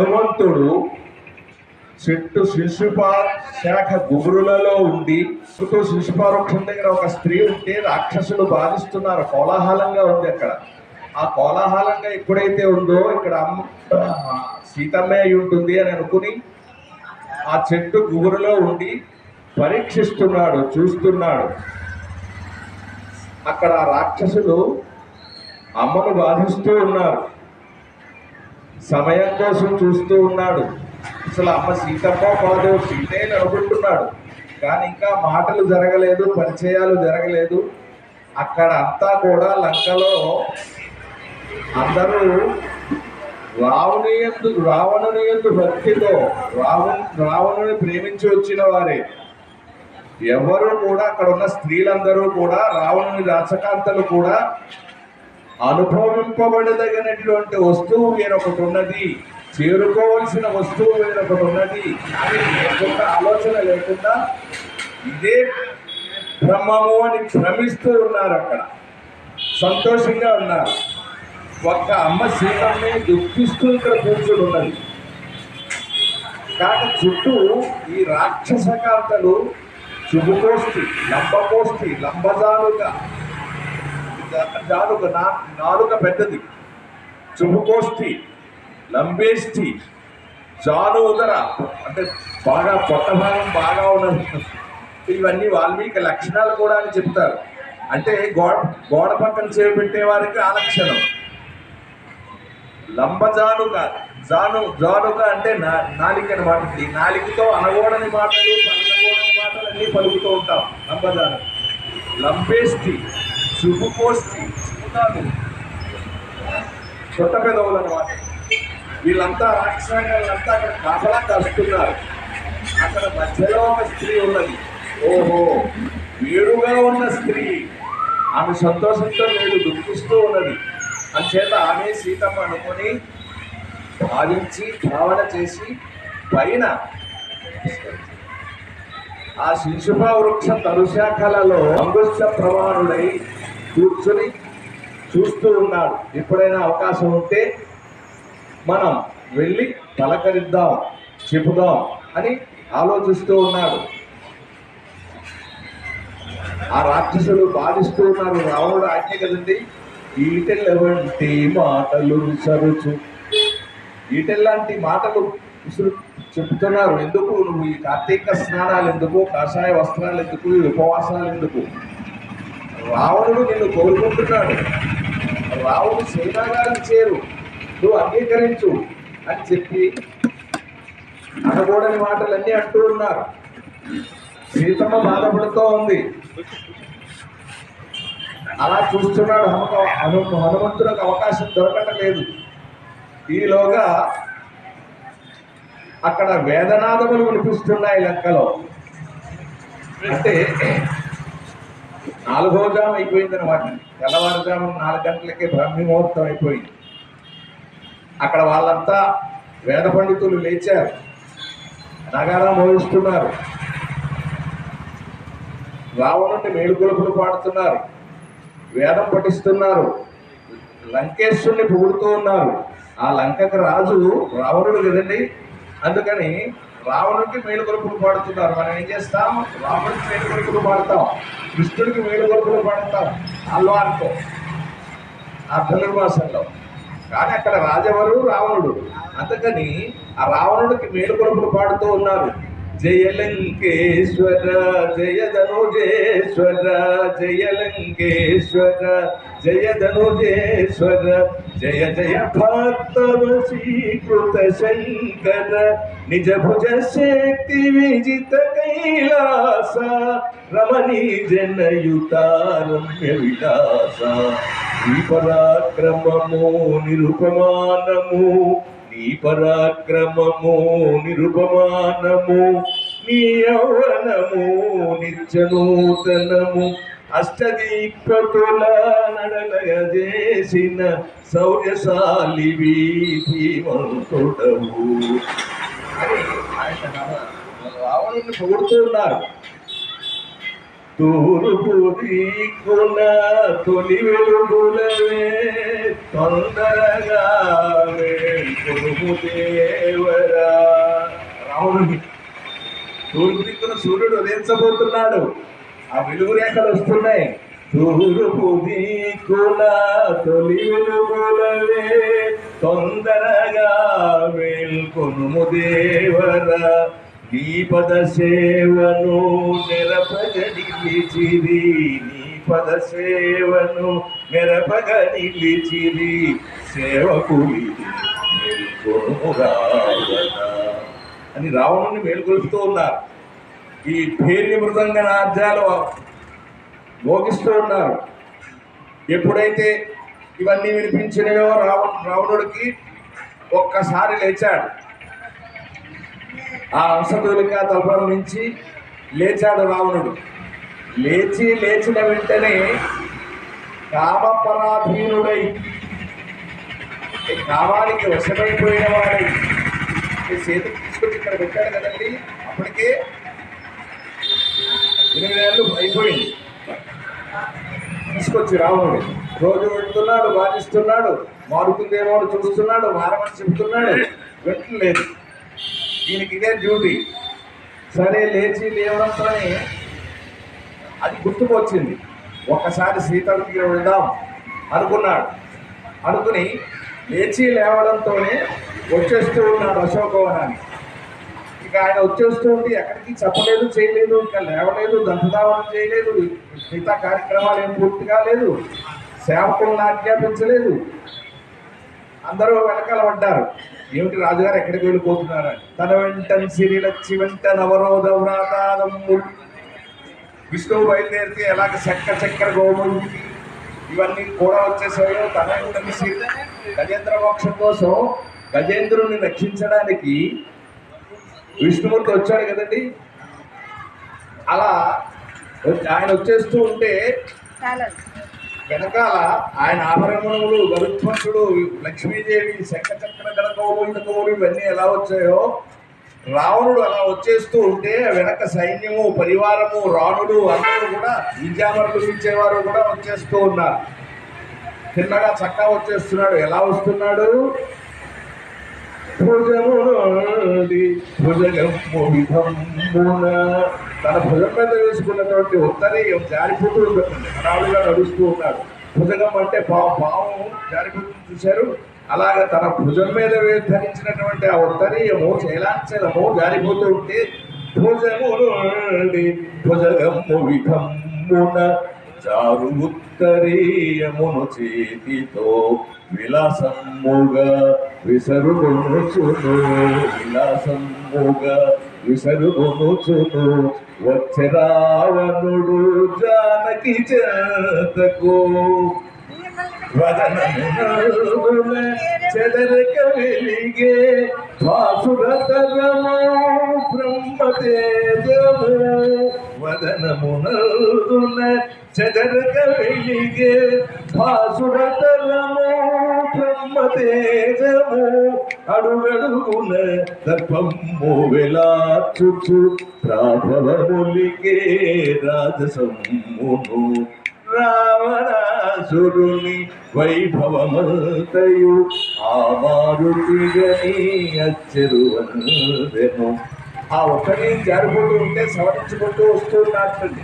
హనుమంతుడు చెట్టు శిశుపా శాఖ గుబురులలో ఉండి శిశుపా వృక్షం దగ్గర ఒక స్త్రీ ఉంటే రాక్షసులు బాధిస్తున్నారు. కోలాహలంగా ఉంది అక్కడ. ఆ కోలాహలంగా ఎప్పుడైతే ఉందో ఇక్కడ సీతమ్మే అయి ఉంటుంది అని అనుకుని ఆ చెట్టు గుబురులో ఉండి పరీక్షిస్తున్నాడు, చూస్తున్నాడు. అక్కడ రాక్షసులు అమ్మను బాధిస్తూ ఉన్నారు. సమయం కోసం చూస్తూ ఉన్నాడు. అసలు అమ్మ సీతమ్మ కాదు, సీతే అనుకుంటున్నాడు. కానీ ఇంకా మాటలు జరగలేదు, పరిచయాలు జరగలేదు. అక్కడ అంతా కూడా లంకలో అందరూ రావణుని యందు భక్తితో రావణుని ప్రేమించి వచ్చిన వారే. ఎవరు కూడా అక్కడ ఉన్న స్త్రీలందరూ కూడా రావణుని రాచకాంతలు కూడా అనుభవింపబడదగినటువంటి వస్తువు వేరొకటి ఉన్నది, చేరుకోవలసిన వస్తువు వేరొకటి ఉన్నది అని లేకుండా, ఆలోచన లేకుండా ఇదే బ్రహ్మము అని భ్రమిస్తూ ఉన్నారు. అక్కడ సంతోషంగా ఉన్నారు. ఒక్క అమ్మ సీతమ్మే దుఃఖిస్తూ ఇక్కడ కూర్చుని ఉన్నది. కాక చుట్టూ ఈ రాక్షసకాంతలు శుభకోష్ఠి, లంబకోష్ఠి, లంబజాలుగా జాలుగ నాలుక పెద్దది, శుభకోష్ఠి, లంబేష్ఠి, జాను ఉదర అంటే బాగా పొట్ట భాగం బాగా ఉన్నది. ఇవన్నీ వాల్మీకి లక్షణాలు కూడా అని చెప్తారు. అంటే గోడ పక్కన చేపెట్టే వారికి ఆ లక్షణం. లంబజానుక, జానుక అంటే నాలిక అనమాట. ఈ నాలికతో అనగోడని మాటలు, పలకగోడని మాటలు అన్నీ పలుకుతూ ఉంటాం. లంబజాను, లంబేష్ఠి, శుభకోష్ఠి, శుభాలు, చుట్ట పెదవులు అనమాట. వీళ్ళంతా రాక్షసాంగాలంతా అక్కడ కాపలా కాస్తున్నారు. అక్కడ మధ్యలో ఒక స్త్రీ ఉన్నది. ఓహో, వేరుగా ఉన్న స్త్రీ. ఆమె సంతోషంతో నేను దుఃఖిస్తూ ఉన్నది. అంచేత ఆమె సీతమ్మ అనుకొని భావించి భావన చేసి పైన ఆ శిశుపా వృక్ష తరుశాఖలలో అంగుష్ట ప్రమాణుడై కూర్చుని చూస్తూ ఉన్నాడు. ఎప్పుడైనా అవకాశం ఉంటే మనం వెళ్ళి పలకరిద్దాం, చెబుదాం అని ఆలోచిస్తూ ఉన్నాడు. ఆ రాక్షసులు బాధిస్తూ ఉన్నారు. రావణుడు ఆజ్ఞ కదండి, ఈటెల్లంటి మాటలు సరుచు, ఈటెల్లాంటి మాటలు చెప్తున్నారు. ఎందుకు నువ్వు ఈ కార్తీక స్నానాలు ఎందుకు, కాషాయ వస్త్రాలు ఎందుకు, ఈ ఉపవాసాలు ఎందుకు? రావణుడు నిన్ను కోరుకుంటున్నాడు. రావణుడు సేనాగారం చేరు, నువ్వు అంగీకరించు అని చెప్పి అనకూడని మాటలన్నీ అంటూ ఉన్నారు. సీతమ్మ బాధపడుతూ ఉంది. అలా చూస్తున్నాడు. హనుమంతులకు అవకాశం దొరకటం లేదు. ఈలోగా అక్కడ వేదనాదములు వినిపిస్తున్నాయి లంకలో. అంటే 4వ జాము అయిపోయింది అనమాట. తెల్లవారుజాము 4 గంటలకే బ్రహ్మీ ముహూర్తం అయిపోయింది. అక్కడ వాళ్ళంతా వేద పండితులు లేచారు, నగారా మోగిస్తున్నారు, రావణుని మేలుకొలుపులు పాడుతున్నారు, వేదం పఠిస్తున్నారు, లంకేశ్వరుని పొగుడుతూ ఉన్నారు. ఆ లంకకు రాజు రావణుడు కదండి. అందుకని రావణుడికి మేలుకొలుపులు పాడుతున్నారు. మనం ఏం చేస్తాం? రావణుడికి మేలుకొలుపులు పాడతాం, కృష్ణుడికి మేలుకొలుపులు పాడతాం ఆళ్వార్తో ధనుర్మాసంలో. కానీ అక్కడ రాజవరు రావణుడు. అందుకని ఆ రావణుడికి మేలుకొలుపులు పాడుతూ ఉన్నారు. జయ లంకేశ్వర జయ ధనుజేశ్వర, జయ లంకేశ్వర జయ ధనుజేశ్వర, జయ జయ భక్త వశీకృత శంకర, నిజ భుజ శక్తి విజిత కైలాస, రమణీ జనయుత రమ్య విలాస, నీ పరాక్రమము నిరుపమానము, నీ పరాక్రమము నిరుపమానము, నీ యౌవనము నిత్యనూతనము, అష్టదీక్షతుల నడలగజేసిన శౌర్యశాలివి ధీమంతుడవు అని ఆయన రావణుని పొగుడుతూ ఉన్నారు. తూర్పు దిక్కున తొలి వెలుగులవే తొందరగా వేల్కొనుము దేవరా. రావణుడు తూర్పు దిక్కున సూర్యుడు ఉదయించబోతున్నాడు, ఆ వెలుగు రేఖలు వస్తున్నాయి. తూర్పు దిక్కున తొలి వెలుగులవే తొందరగా వేల్కొనుము దేవరా. నీ పద సేవను నెరపగ నిలిచిరి, నీ పద సేవను నెరపగ నిలిచిరి, సేవకులి అని రావణుని మేలుకొలుపుతూ ఉన్నారు. ఈ భేరి మృదంగ నాట్యాలు మోగిస్తూ ఉన్నారు. ఎప్పుడైతే ఇవన్నీ వినిపించినాయో రావణుడికి ఒక్కసారి లేచాడు. ఆ హంసతూలిక తల్పం నుంచి లేచాడు రావణుడు. లేచిన వెంటనే కామపరాధీనుడై, కామానికి వశమైపోయిన వాడై చేతి తీసుకొచ్చి ఇక్కడ పెట్టాడు కదండి. అప్పటికే 8 ఏళ్ళు అయిపోయింది. తీసుకొచ్చి రావణుడు రోజు వెళ్తున్నాడు, వాదిస్తున్నాడు, మారుతుందేమో చూస్తున్నాడు, మారమని చెబుతున్నాడు, వెంటలేదు. దీనికి ఇదే డ్యూటీ. సరే లేవడంతోనే అది గుర్తుకు వచ్చింది. ఒక్కసారి సీతకి వెళ్దాం అనుకున్నాడు. అనుకుని లేవడంతోనే వచ్చేస్తూ ఉన్నాడు అశోకవనాన్ని. ఇక ఆయన వచ్చేస్తూ ఉంటే ఎక్కడికి చెప్పలేదు, చేయలేదు, ఇంకా లేవలేదు, దంతదావనం చేయలేదు, మిగతా కార్యక్రమాలు ఏం పూర్తి కాలేదు, సేవకులను ఆజ్ఞాపించలేదు. అందరూ వెనకాల పడ్డారు. ఏమిటి రాజుగారు ఎక్కడికి వెళ్ళిపోతున్నారని. తన వెంటని సిరిలచ్చి వెంట నవరోధ వ్రాతాదమ్ములు. విష్ణువు బయలుదేరితే ఎలాగ చక్కెర గోములు ఇవన్నీ కూడా వచ్చేసాయో, తన వెంటని సిరి గజేంద్ర మోక్షం కోసం గజేంద్రుని రక్షించడానికి విష్ణుమూర్తి వచ్చాడు కదండి. అలా ఆయన వచ్చేస్తూ ఉంటే వెనకాల ఆయన ఆభరణములు, గరుత్మంతుడు, లక్ష్మీదేవి, శంఖచక్ర గణకౌములు ఇవన్నీ ఎలా వచ్చాయో, రావణుడు అలా వచ్చేస్తూ ఉంటే వెనక సైన్యము, పరివారము, రాణుడు అందరూ కూడా విద్యామరులు ఇచ్చేవారు కూడా వచ్చేస్తూ ఉన్నారు. చిన్నగా చక్కా వచ్చేస్తున్నాడు. ఎలా వస్తున్నాడు? తన భుజం మీద వేసుకున్నటువంటి ఉత్తరీయం జారిపోతూ హడావుడిగా నడుస్తూ ఉన్నాడు. భుజగం అంటే పాము జారిపోతూ చూశారు. అలాగే తన భుజం మీద ధరించినటువంటి ఆ ఉత్తరీయము శైలాంచలము జారిపోతూ ఉంటే భుజగము విధమ్మున చారు ఉత్తరీయమును చేతితో విలాసముగా విసరుగునుచును, విలాసముగా విసరుగునుచును. వచ్చే రావణుడు జానకి చేతకు వదనమున చెదరక వెలిగే భాసురతరము బ్రహ్మతేజము. వదనమున చెదరక వెలిగే భాసురతరము బ్రహ్మతేజము. అడుగడుగున దర్పము వెలాచుచు ప్రాభవములిగే రాజసమ్మును. రావణాసురుని వైభవమంతయు ఆ మారుతిగని అచ్చెరువెను. ఆ ఒక్కడి జారిపోతూ ఉంటే సవరించుకుంటూ వస్తూ ఉన్నట్లండి.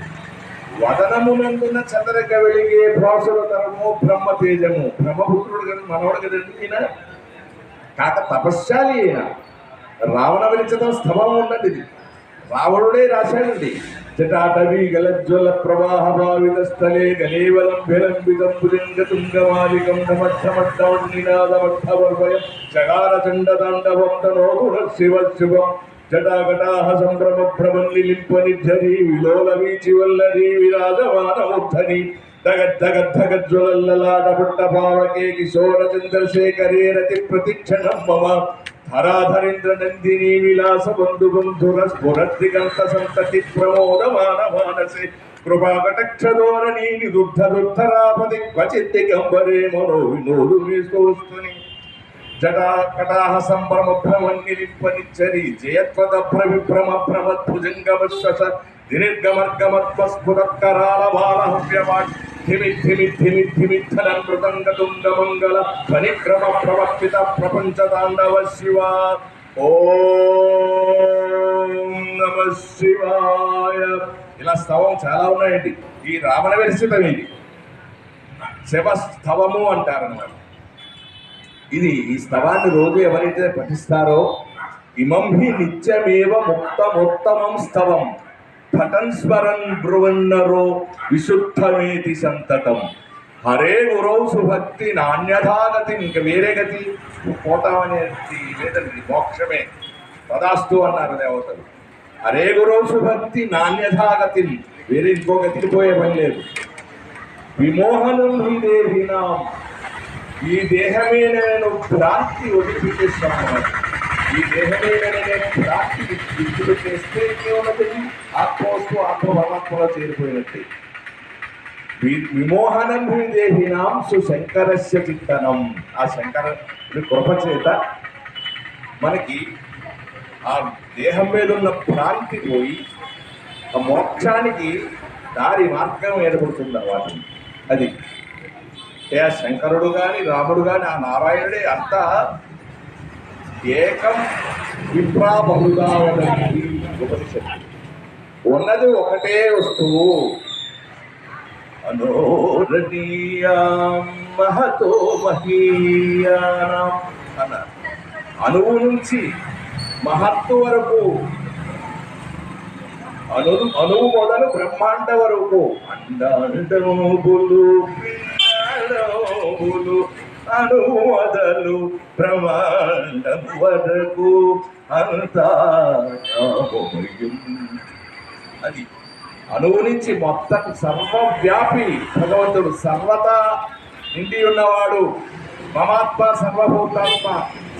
వదనమునందున చంద్రక వెలిగే భాసురతరము బ్రహ్మతేజము. బ్రహ్మపుత్రుడు కదా, మనవడు కదండి ఈయన. కాక తపశ్శాలి అయిన రావణ విరిచడం స్తవం ఉన్నది. ఇది రావణుడే రాశాడండి. జటాటవీ గలజ్వల ప్రవాహ భావిత స్థలే గలేవలంభిలంబితం భుజంగతుంగమాలికం నమట్టమట్టమన్నినాదమట్టవర్వయం చగార చండతాండవం తనోగుణ శివ శివం. జటాగటాహ సంభ్రమ భ్రమన్నిలింప నిర్జరీ విలోల వీచి వల్లరీ విరాజమానముద్ధని దగద్దగద్దగజ్వలల్లలాటపుట్ట భావకే కిశోర చంద్రశేఖరే రతి ప్రతిక్షణం మమ. ధరాధరేంద్ర నందిని విలాస బంధు బంధుర స్ఫురద్దిగంత సంతతి ప్రమోదమాన మానసే కృపాకటక్షధోరణి నిదుద్ధరాపది క్వచిత్ దిగంబరే మనో వినోదు వేసుకోస్తుని. జటాకటాహ సంభ్రమ భ్రమన్నిలింపనిచ్చరి జయత్వద విభ్రమ భ్రమద్భుజంగమశ్వస దినిర్గమర్గమత్వస్ఫురత్కరాల బాలహవ్యవాట్ ధిమిద్ధిమిద్ధిమిద్ధిమిద్ధలం మృదంగతుంగమంగళ ధ్వనిక్రమ ప్రవర్తిత ప్రపంచ తాండవ శివ. ఓం నమ శివాయ. ఇలా స్తవం చాలా ఉన్నాయండి. ఈ రావణ విరచితం ఇది శివస్తవము అంటారన్నమాట. ఇది ఈ స్తవాన్ని రోజు ఎవరైతే పఠిస్తారో ఇమం హి నిత్యమేవ ముక్తమోత్తమం స్తవం పఠన్ స్మరన్ బ్రువన్నరో విశుద్ధమేతి సంతతం. హరే గురౌ సుభక్తి నాణ్యథాగతి. ఇంకా వేరే గతి పోతామనేది లేదండి, మోక్షమే తదాస్తు అన్నారు దేవతలు. హరే గురౌ సుభక్తి నాణ్యథాగతి, వేరే ఇంకో గతికి పోయే పని లేదు. విమోహనం హి దేహినాం, ఈ దేహమే నేను భ్రాంతి వదిలిపెట్టేస్తాను. ఈ దేహమే నేను భ్రాంతి విడిచిపెట్టేస్తే ఇంకేమున్నది? ఆత్మవస్తు ఆత్మపరమాత్మలో చేరిపోయినట్టే. విమోహనం హి దేహినాం సుశంకరస్య చింతనం. ఆ శంకరుడి కృప చేత మనకి ఆ దేహం మీద ఉన్న భ్రాంతి పోయి ఆ మోక్షానికి దారి మార్గం ఏర్పడుతుంది వాటిని. అది ఏ శంకరుడు కానీ రాముడు కానీ ఆ నారాయణుడే అంతా ఏకం విప్రా బహుదా వదంతి ఉపనిషత్తు. ఉన్నది ఒకటే వస్తువు. అనోరణీయాం మహతో మహీయానాం అన్నారు. అణువు నుంచి మహత్తు వరకు, అణువు మొదలు బ్రహ్మాండ వరకు, అండాండములు పిండాండములు అణువు మొదలు బ్రహ్మాండం వరకు అంతా. అది అణువు నుంచి మొత్తం సర్వవ్యాపి భగవంతుడు, సర్వతా నిండి ఉన్నవాడు. మమాత్మ సర్వభూతాత్మ,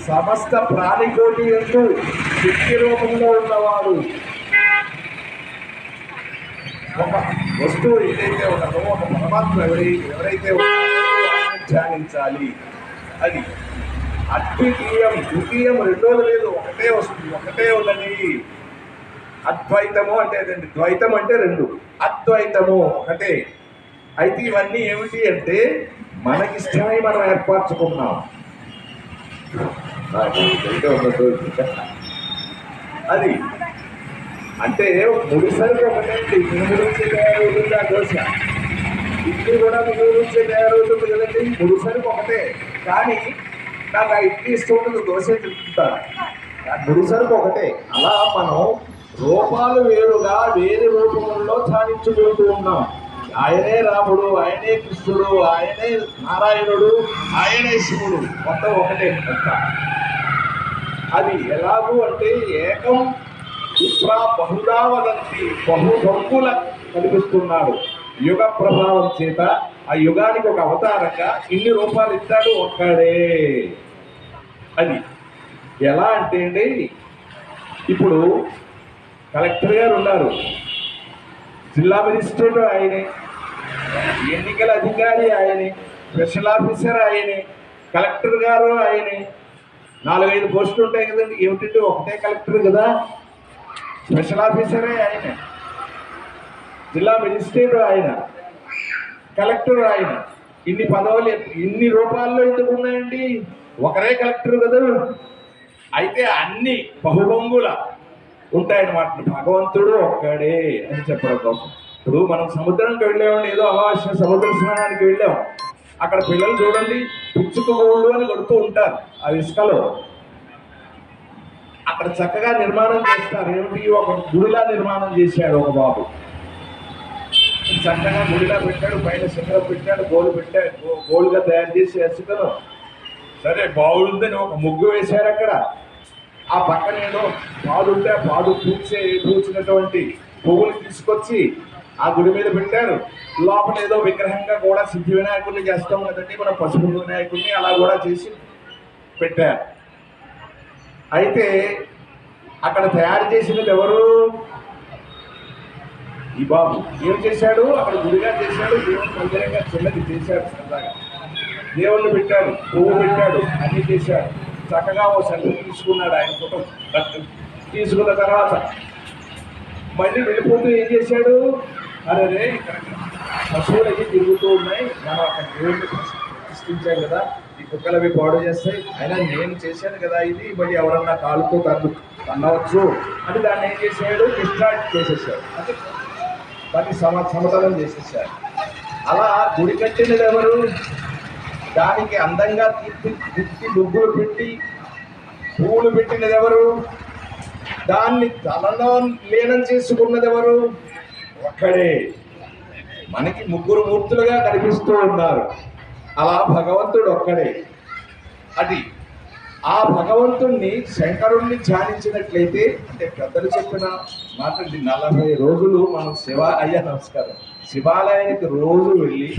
సమస్త ప్రాణికోటి ఎందు శక్తి రూపంలో ఉన్నవాడు. ఒక వస్తువు ఏదైతే ఉన్నదో, ఒక పరమాత్మ ఎవరైతే ఉన్నారో ధ్యానించాలి. అది అద్వితీయం. ద్వితీయం రెండోది లేదు, ఒకటే వస్తుంది, ఒకటే ఉన్నది. అద్వైతము అంటే అదండి. ద్వైతం అంటే రెండు, అద్వైతము ఒకటే. అయితే ఇవన్నీ ఏమిటి అంటే మనకిష్టమై మనం ఏర్పరచుకున్నాం. అది అంటే ముడిసరికి ఒకటండి. మినుము నుంచి తయారవుతుంది ఆ దోశ, ఇడ్లీ కూడా మినుము నుంచే తయారవుతుంది కదండి. ముడిసరికి ఒకటే, కానీ నాకు ఆ ఇడ్లీ ఇష్టం ఉంటుంది, దోశ తింటాను. ముడిసరికి ఒకటే. అలా మనం రూపాలు వేరుగా వేరే రూపంలో ధ్యానించుకుంటూ ఉన్నాం. ఆయనే రాముడు, ఆయనే కృష్ణుడు, ఆయనే నారాయణుడు, ఆయనే శివుడు, మొత్తం ఒకటే అంతా. అది ఎలాగూ అంటే ఏకం విప్రా బహుదా వదంతి, బహుభంగుల కనిపిస్తున్నాడు. యుగ ప్రభావం చేత ఆ యుగానికి ఒక అవతారంగా ఇన్ని రూపాలు ఇస్తాడు ఒక్కడే. అది ఎలా అంటే అండి, ఇప్పుడు కలెక్టర్ గారు ఉన్నారు, జిల్లా మెజిస్ట్రేట్ ఆయనే, ఎన్నికల అధికారి ఆయనే, స్పెషల్ ఆఫీసర్ ఆయనే, కలెక్టర్ గారు ఆయనే. 4-5 పోస్టులు ఉంటాయి కదండి. ఏమిటంటే ఒకటే కలెక్టర్ కదా, స్పెషల్ ఆఫీసరే ఆయన, జిల్లా మెజిస్ట్రేట్ ఆయన, కలెక్టర్ ఆయన. ఇన్ని పదవులు ఇన్ని రూపాల్లో ఎందుకు ఉన్నాయండి? ఒకరే కలెక్టర్ కదా. అయితే అన్ని బహుభంగుల ఉంటాయన్నమాట. భగవంతుడు ఒక్కడే అని చెప్పడం కోసం. ఇప్పుడు మనం సముద్రానికి వెళ్ళామండి, ఏదో అమావాస్య సముద్ర స్నానానికి వెళ్ళాం. అక్కడ పిల్లలు చూడండి పిచ్చుక గోళ్ళు అని కొడుతూ ఉంటారు ఆ ఇసుకలో. అక్కడ చక్కగా నిర్మాణం చేస్తారు. ఏమిటి? ఒక గుడిలా నిర్మాణం చేశాడు ఒక బాబు. చక్కగా గుడిలా పెట్టాడు, పైన శిఖరం పెట్టాడు, గోలుగా తయారు చేసి ఇసుకను. సరే బాగుందని ఒక ముగ్గు వేశారు అక్కడ. ఆ పక్కన ఏదో పాడుంటే ఆ పాడు పూచినటువంటి పువ్వులు తీసుకొచ్చి ఆ గుడి మీద పెట్టారు. లోపల ఏదో విగ్రహంగా కూడా సిద్ధి వినాయకుడిని చేస్తాం కదండి మనం, పసుపు వినాయకుడిని అలా కూడా చేసి పెట్టారు. అయితే అక్కడ తయారు చేసినది ఎవరు? ఈ బాబు. ఏం చేశాడు? అక్కడ గుడిగా చేశాడు, దేవుని మందిరంగా చిన్నది చేశాడు. సరదాగా దేవుణ్ణి పెట్టాడు, పువ్వు పెట్టాడు, అన్నీ చేశాడు. చక్కగా ఓ సెల్ఫీ తీసుకున్నాడు ఆయన ఫోటో. తీసుకున్న తర్వాత మళ్ళీ వెళ్ళిపోతూ ఏం చేశాడు, అరే రే ఇక్కడ పశువులు అవి తిరుగుతూ ఉన్నాయి, మనం అక్కడ దేవుడిని ప్రతిష్ఠించాం కదా, ఈ కుక్కలు అవి పాడు చేస్తాయి, అయినా నేను చేశాను కదా ఇది, మళ్ళీ ఎవరన్నా కాలుతో తన్నవచ్చు అని దాన్ని ఏం చేశాడు, డిస్ట్రాక్ట్ చేసేసాడు, అంటే దాన్ని సమతలం చేసేసాడు. అలా గుడి కట్టినది ఎవరు, దానికి అందంగా తిప్పి ముగ్గులు పెట్టి పువ్వులు పెట్టినది ఎవరు, దాన్ని తలలో లీనం చేసుకున్నది ఎవరు, ఒక్కడే. మనకి ముగ్గురు మూర్తులుగా కనిపిస్తూ ఉన్నారు, అలా భగవంతుడు ఒక్కడే. అది ఆ భగవంతుణ్ణి శంకరుణ్ణి ధ్యానించినట్లయితే, అంటే పెద్దలు చెప్పిన మాట, 40 రోజులు మనం నమస్కారం, శివాలయానికి రోజు వెళ్ళి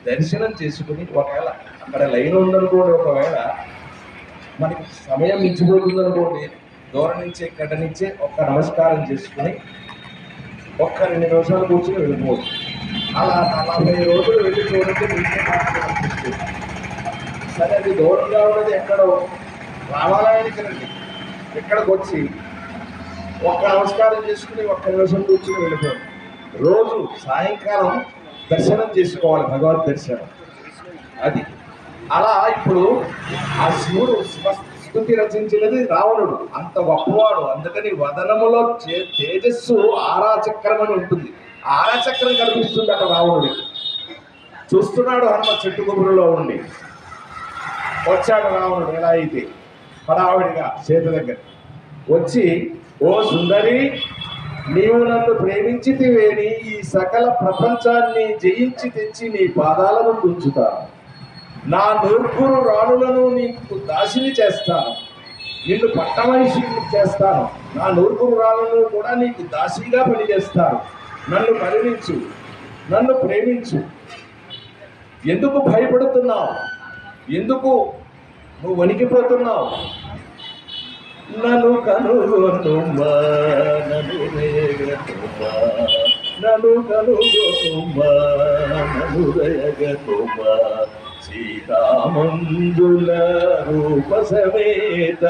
దర్శనం చేసుకుని, ఒకవేళ అక్కడ లైన్ ఉందనుకోండి, ఒకవేళ మనకి సమయం మించిపోతుందనుకోండి, దూరం నుంచి ఇక్కడి నుంచే ఒక్క నమస్కారం చేసుకుని ఒక్క 2 నిమిషాలు కూర్చొని వెళ్ళిపోవచ్చు. అలా 40 రోజులు వెళ్ళి చూడండి, మీకే అనిపిస్తుంది. సరే, అది దూరంగా ఉన్నది ఎక్కడో, రామాలయానికి రండి, ఇక్కడికి వచ్చి ఒక్క నమస్కారం చేసుకుని ఒక్క నిమిషం కూర్చొని వెళ్ళిపోండి. రోజు సాయంకాలం దర్శనం చేసుకోవాలి, భగవద్ దర్శనం. అది అలా. ఇప్పుడు ఆ శివుడు స్తుతి రచించినది రావణుడు, అంత గొప్పవాడు, అందుకని వదనములో తేజస్సు ఆరాచక్రం అని ఉంటుంది, ఆరాచక్రం కనిపిస్తుంది అక్కడ రావణుడికి. చూస్తున్నాడు హనుమ చెట్టు కొబ్బరిలో ఉండి. వచ్చాడు రావణుడు, ఎలా అయితే హడావిడిగా చేతి దగ్గర వచ్చి, ఓ సుందరి, నీవు నన్ను ప్రేమించితివేని ఈ సకల ప్రపంచాన్ని జయించి తెచ్చి నీ పాదాల ముందు ఉంచుతాను. నా నూర్పురు రాణులను నీకు దాసిని చేస్తాను, నిన్ను పట్టమనిషిని చేస్తాను, నా నూర్పురు రాణులను కూడా నీకు దాసిగా పనిచేస్తాను. నన్ను కరుణించు, నన్ను ప్రేమించు. ఎందుకు భయపడుతున్నావు, ఎందుకు నువ్వు వణికిపోతున్నావు? నన్ను కనుగొనుమా, నన్ను రేగనుమా, నన్ను కనుగొనుమా, నన్ను రేగనుమా, సీతామందుల రూప సమేత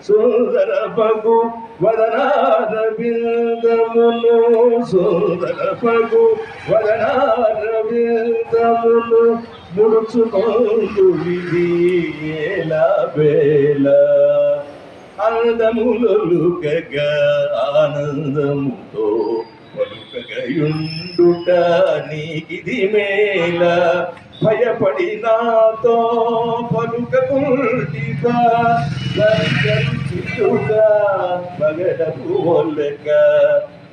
సుందర భగు వదనార బిందమును, సుందర భగు వదనార బిందమును ముడుచుకొందు విధియేలా వేళ, అందములొలుకగా ఆనందముతో పలుకగయుండుట నీకిది మేల, భయపడి నాతో పలుకకుంటిగా పగడపు ఒల్లక,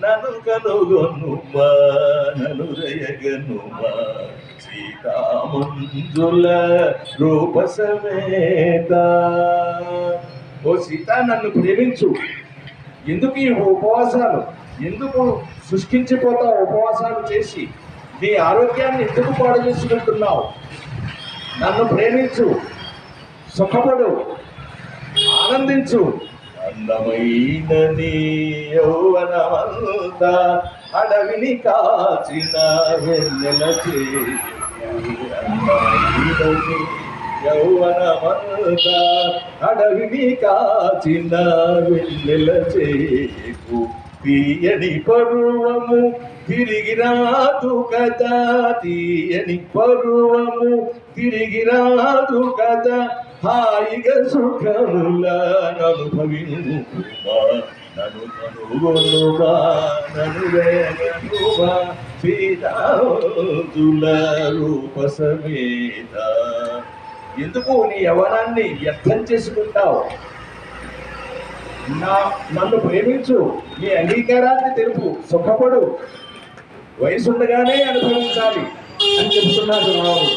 నన్ను కనుగొనుమా, నన్ను రయగనుమా, సీతామంజుల రూప సమేత. ఓ సీత, నన్ను ప్రేమించు. ఎందుకు ఈ ఉపవాసాలు, ఎందుకు శుష్కించిపోతావు ఉపవాసాలు చేసి? నీ ఆరోగ్యాన్ని ఎందుకు పాడు చేసుకుంటున్నావు? నన్ను ప్రేమించు, సుఖపడు, ఆనందించు. అందమైన నీ యౌవనమంతా అడవిని కాచిన వెన్నెల చేయి, అందమైన నీ యౌవనమంతా అడవిని కాచిన వెన్నెల చేకు, తీయని పర్వము తిరిగి రాదు కదా, తీయని పర్వము తిరిగి రాదు కదా, హాయిగా సుఖములా అనుభవించుమా, నన్ను కనుగొనుమా, నన్ను రేగనుమా, సీతామంజుల రూప సమేత. ఎందుకు నీ యవ్వనాన్ని వ్యర్థం చేసుకుంటావు? నన్ను ప్రేమించు, నీ అంగీకారాన్ని తెలుపు, సుఖపడు, వయసుండగానే అనుభవించాలి అని చెబుతున్నాడు రావు.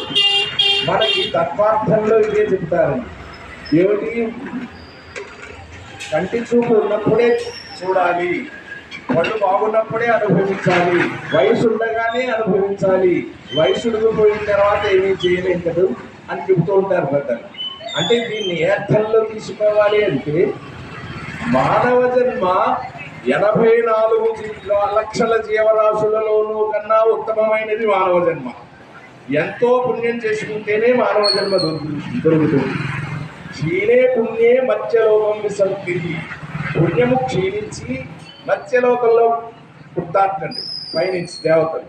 మనకి తత్వార్థంలో ఇదే చెప్తారండి. ఏమిటి? కంటి చూపు ఉన్నప్పుడే చూడాలి, పళ్ళు బాగున్నప్పుడే అనుభవించాలి, వయసు ఉండగానే అనుభవించాలి, వయసుడికి పోయిన తర్వాత ఏమీ చేయలేం కదా అని చెబుతూ ఉంటారు పెద్దలు. అంటే దీన్ని ఏ అర్థంలో తీసుకోవాలి అంటే, మానవ జన్మ 84 లక్షల జీవరాశులలోనూ కన్నా ఉత్తమమైనది మానవ జన్మ. ఎంతో పుణ్యం చేసుకుంటేనే మానవ జన్మ దొరుకుతుంది. క్షీణే పుణ్యే మత్స్యలోకం విసర్తి. పుణ్యము క్షీణించి మత్స్యలోకంలో గుర్తాటండి. పైనుంచి దేవతలు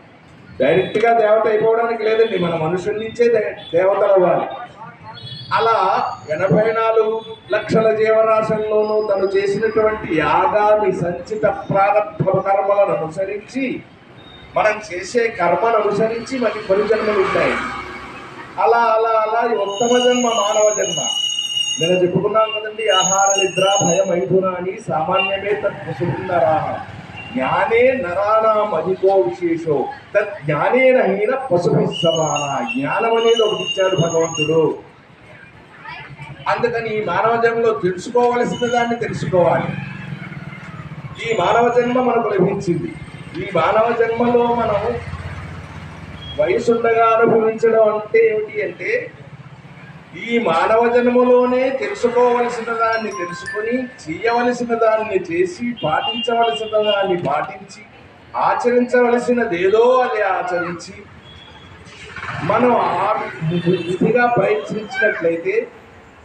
డైరెక్ట్గా దేవత అయిపోవడానికి లేదండి, మన మనుషుల నుంచే దేవతలు అవ్వాలి. అలా 84 లక్షల జీవరాశుల్లోనూ తను చేసినటువంటి యాగాన్ని సంచిత ప్రారంభ కర్మలను అనుసరించి, మనం చేసే కర్మను అనుసరించి మనకి పరిజన్మలు ఉంటాయి. అలా అలా అలా ఈ ఉత్తమ జన్మ మానవ జన్మ. నేను చెప్పుకున్నాం కదండి, ఆహార నిద్ర భయం మైథున అని సామాన్యమే తత్సుందరా జ్ఞానే నరాణం అధికో విశేషో తత్ జ్ఞానేన హీన పశుభి సమాన. జ్ఞానం అనేది ఒకటి ఇచ్చాడు భగవంతుడు. అందుకని ఈ మానవ జన్మలో తెలుసుకోవలసిన దాన్ని తెలుసుకోవాలి. ఈ మానవ జన్మ మనకు లభించింది. ఈ మానవ జన్మలో మనం వయసుండగా అనుభవించడం అంటే ఏమిటి అంటే, ఈ మానవ జన్మలోనే తెలుసుకోవలసిన దాన్ని తెలుసుకొని, చేయవలసిన దాన్ని చేసి, పాటించవలసిన దాన్ని పాటించి, ఆచరించవలసినదేదో అది ఆచరించి మనం విధిగా ప్రయత్నించినట్లయితే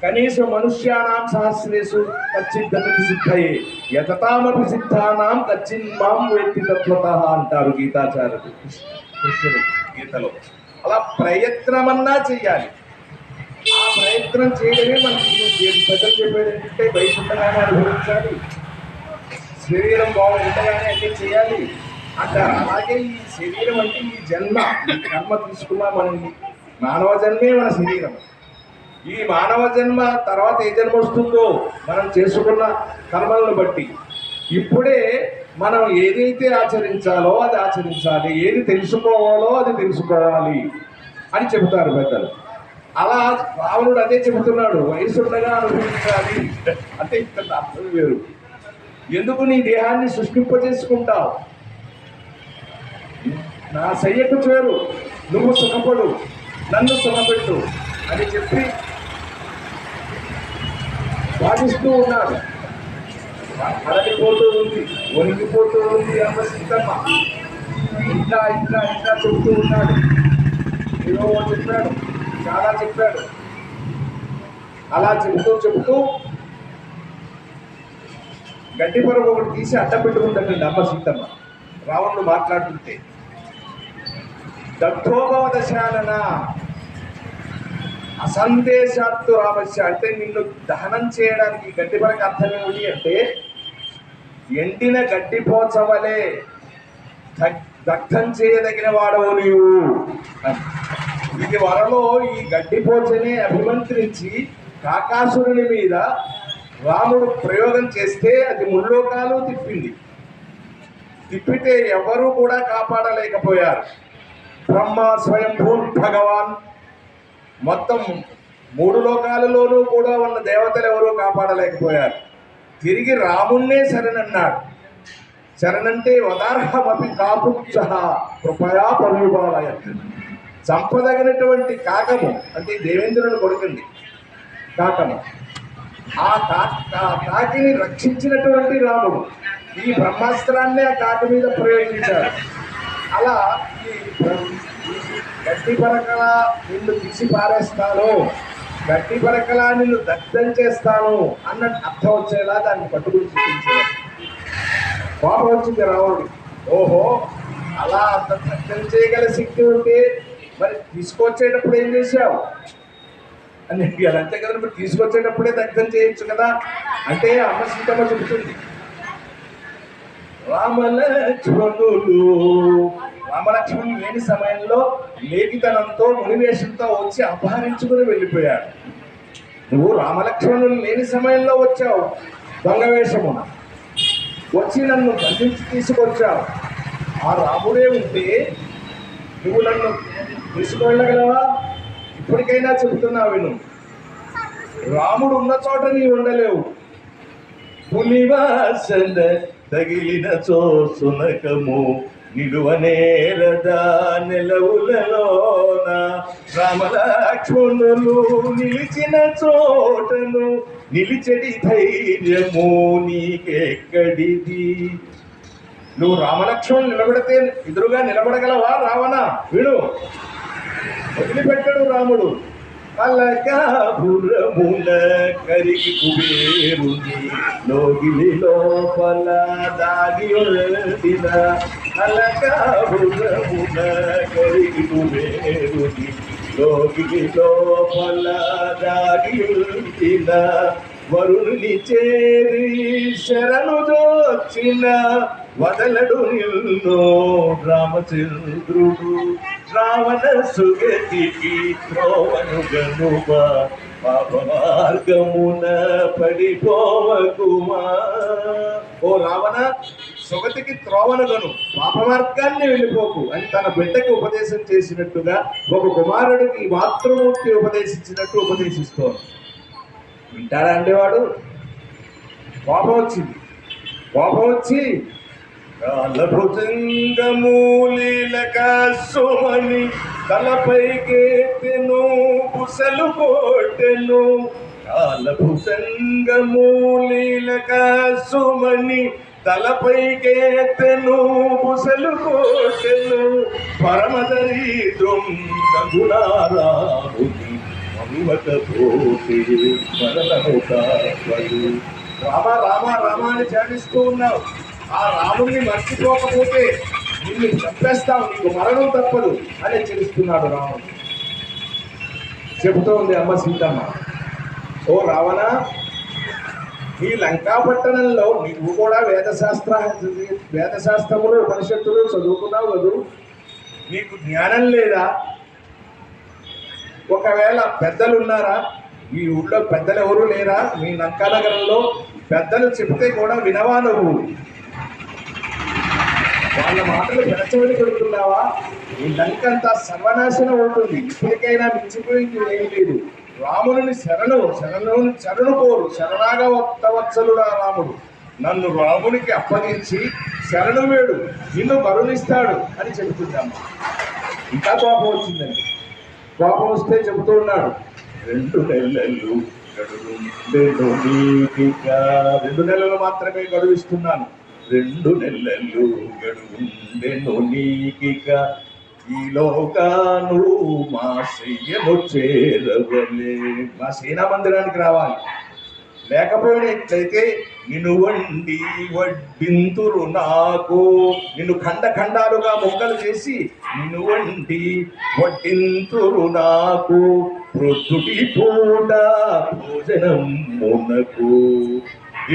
కనీసం మనుష్యానాం సహస్రేషు కచ్చిద్దతి సిద్ధయే యతతామపి సిద్ధానాం కచ్చిన్మాం వేత్తి తత్వతః అంటారు గీతాచార్యుడు కృష్ణుడు గీతలో. అలా ప్రయత్నమన్నా చెయ్యాలి. ఆ ప్రయత్నం చేయడమే మనకి పెద్దలు చెప్పేది ఏంటంటే, వయసు ఉండగానే అనుభవించాలి, శరీరం బాగుండగానే అన్నీ చేయాలి అంటారు. అలాగే ఈ శరీరం అంటే ఈ జన్మ, ఈ కర్మ తీసుకున్నా మనం మానవ జన్మే మన శరీరం. ఈ మానవ జన్మ తర్వాత ఏ జన్మ వస్తుందో మనం చేసుకున్న కర్మలను బట్టి. ఇప్పుడే మనం ఏదైతే ఆచరించాలో అది ఆచరించాలి, ఏది తెలుసుకోవాలో అది తెలుసుకోవాలి అని చెబుతారు పెద్దలు. అలా రావణుడు అదే చెబుతున్నాడు, వయసుండగా అనుభవించాలి అంటే ఇక్కడ అర్థం వేరు. ఎందుకు నీ దేహాన్ని సృష్టింపజేసుకుంటావు? నా సయ్యకు చేరు, నువ్వు సుఖపడు, నన్ను సుఖపెట్టు అని చెప్పి వాదిస్తూ ఉన్నాడు. అడగిపోతూ ఉంది, వణిగిపోతూ ఉంది అమ్మ సీతమ్మ. ఇంకా ఇంకా ఇంకా చెబుతూ ఉన్నాడు. ఏదో చెప్పాడు, చాలా చెప్పాడు. అలా చెబుతూ చెబుతూ గడ్డి పరుగు ఒకటి తీసి అడ్డం పెట్టుకుంటాడండి అమ్మ సీతమ్మ రావణుడు మాట్లాడుతుంటే. దగ్ధోభవ దశానన అసందేశాత్తు రామస్య అంటే నిన్ను దహనం చేయడానికి గడ్డి పరక అర్థం ఏమిటి అంటే, ఎండిన గడ్డి పోచవలే దగ్ధం చేయదగిన వాడవు నీవు. ఇది వరలో ఈ గడ్డి పోచనే అభిమంత్రించి కాకాసురుని మీద రాముడు ప్రయోగం చేస్తే అది ముల్లోకాలు తిప్పింది. తిప్పితే ఎవరూ కూడా కాపాడలేకపోయారు. బ్రహ్మ స్వయంభూ భగవాన్ మొత్తం 3 లోకాలలోనూ కూడా ఉన్న దేవతలు ఎవరూ కాపాడలేకపోయారు. తిరిగి రాముణ్ణే శరణన్నాడు. శరణంటే వదార్హమపి కాపుచ్చ కృపయా పర్యుపాలయ. చంపదగినటువంటి కాకము అంటే దేవేంద్రుని కొడుకుంది కాకము. ఆ కాకిని రక్షించినటువంటి రాముడు ఈ బ్రహ్మాస్త్రాన్ని ఆ కాకి మీద ప్రయోగించాడు. అలా ఈ గడ్డి పరకల నిన్ను తీసి పారేస్తాను, గడ్డి పరకల నిన్ను దగ్ధం చేస్తాను అన్నట్టు అర్థం వచ్చేలా దాన్ని పట్టుకుని చూపించాడు. కోపం వచ్చింది రావణుడు. ఓహో, అలా అంత దగ్ధం చేయగల శక్తి ఉంటే మరి తీసుకొచ్చేటప్పుడు ఏం చేశావు అని అడిగాడు. అంతే కదా, మరి తీసుకొచ్చేటప్పుడే దగ్ధం చేయొచ్చు కదా అంటే అమ్మ సీతమ్మ చెబుతుంది, రామలక్ష్మణులు లేని సమయంలో లేఖితనంతో మునివేషంతో వచ్చి అపహరించుకుని వెళ్ళిపోయాడు. నువ్వు రామలక్ష్మణులు లేని సమయంలో వచ్చావు, దొంగ వేషమున వచ్చి నన్ను బంధించి తీసుకొచ్చావు. ఆ రాముడే ఉంటే నువ్వు నన్ను తీసుకువెళ్ళగలవా? ఇప్పటికైనా చెబుతున్నావు విను, రాముడు ఉన్న చోట నీ ఉండలేవు. పులివాసన తగిలిన చోసునకము నిలువనేరదా నెలవులలోన రామలక్ష్మణులు నిలిచిన చోటను నిలిచెడి ధైర్యము నీకెక్కడిది? నువ్వు రామలక్ష్మణులు నిలబడితే ఎదురుగా నిలబడగలవా రావణ? విడు, వదిలిపెట్టడు రాముడు. అలకాపురమున కరిగి కుబేరుని లోగిలి లోపల దాగి ఉండిన అలకాపురమున కరిగి కుబేరుని లోగిలి లోపల దాగి ఉండిన వరుణుని చేరి శరణు దోచిన వదలడు నిన్ను రామచంద్రుడు రావణ సుగతికి త్రోవను గనుమ పాప మార్గమున పడిపోవకుమా. ఓ రావణ, సుగతికి త్రోవనగను, పాప మార్గాన్ని వెళ్ళిపోకు అని తన బిడ్డకి ఉపదేశం చేసినట్టుగా ఒక కుమారుడికి మాతృమూర్తి ఉపదేశించినట్టు ఉపదేశిస్తోంది. వింటాడా అండి వాడు? కోపం వచ్చింది. కోపం వచ్చి కాలభుజంగమూలీలక సుమని తలపైకెత్తెను బుసలు కొట్టెను. కాలభుజంగమూలీలక సుమని తలపైకెత్తెను బుసలు కొట్టెను. పరమదరిద్రం కగుణారాముని మమకపోతే మరణము కావదు. రామ రామ రామ అని ధ్యానిస్తూ ఉన్నావు. ఆ రాముడిని మర్చిపోకపోతే నిన్ను చంపేస్తావు, నీకు మరణం తప్పదు అని హెచ్చరిస్తున్నాడు రాముడు. చెబుతూ ఉంది అమ్మ సీతమ్మ, ఓ రావణ, ఈ లంకాపట్టణంలో నువ్వు కూడా వేదశాస్త్రములు ఉపనిషత్తులు చదువుకున్నావు కదూ, నీకు జ్ఞానం లేదా? ఒకవేళ పెద్దలు ఉన్నారా? మీ ఊళ్ళో పెద్దలు ఎవరు లేరా? మీ లంకానగరంలో పెద్దలు చెప్తే కూడా వినవా నువ్వు? వాళ్ళ మాటలు పెడచబడి పెడుతున్నావా? ఈ లంక అంతా సర్వనాశనం ఉంటుంది. ఇప్పటికైనా మించిపోయింది ఏం లేదు. రాముని శరణు కోరు, శరణాగవత్సలుడా రాముడు. నన్ను రామునికి అప్పగించి శరణు వేడు, నిన్ను కరుణిస్తాడు అని చెబుతున్నాము. ఇంకా కోపం వచ్చిందండి. కోపం వస్తే చెబుతూ ఉన్నాడు, 2 నెలలు గడువు నీకిగా, 2 నెలలు మాత్రమే గడువిస్తున్నాను. 2 నెలలు గడువుండెను నీకిక, ఈలోగాను మా శయ్యను చేరవలే. మా సేనా మందిరానికి రావాలి. లేకపోయినట్లయితే నిన్ను వండి వడ్డింతురు నాకు. నిన్ను ఖండాలుగా ముక్కలు చేసి నిన్ను వండి వడ్డింతురు నాకు. ప్రొద్దుటి పూట భోజనం మునకు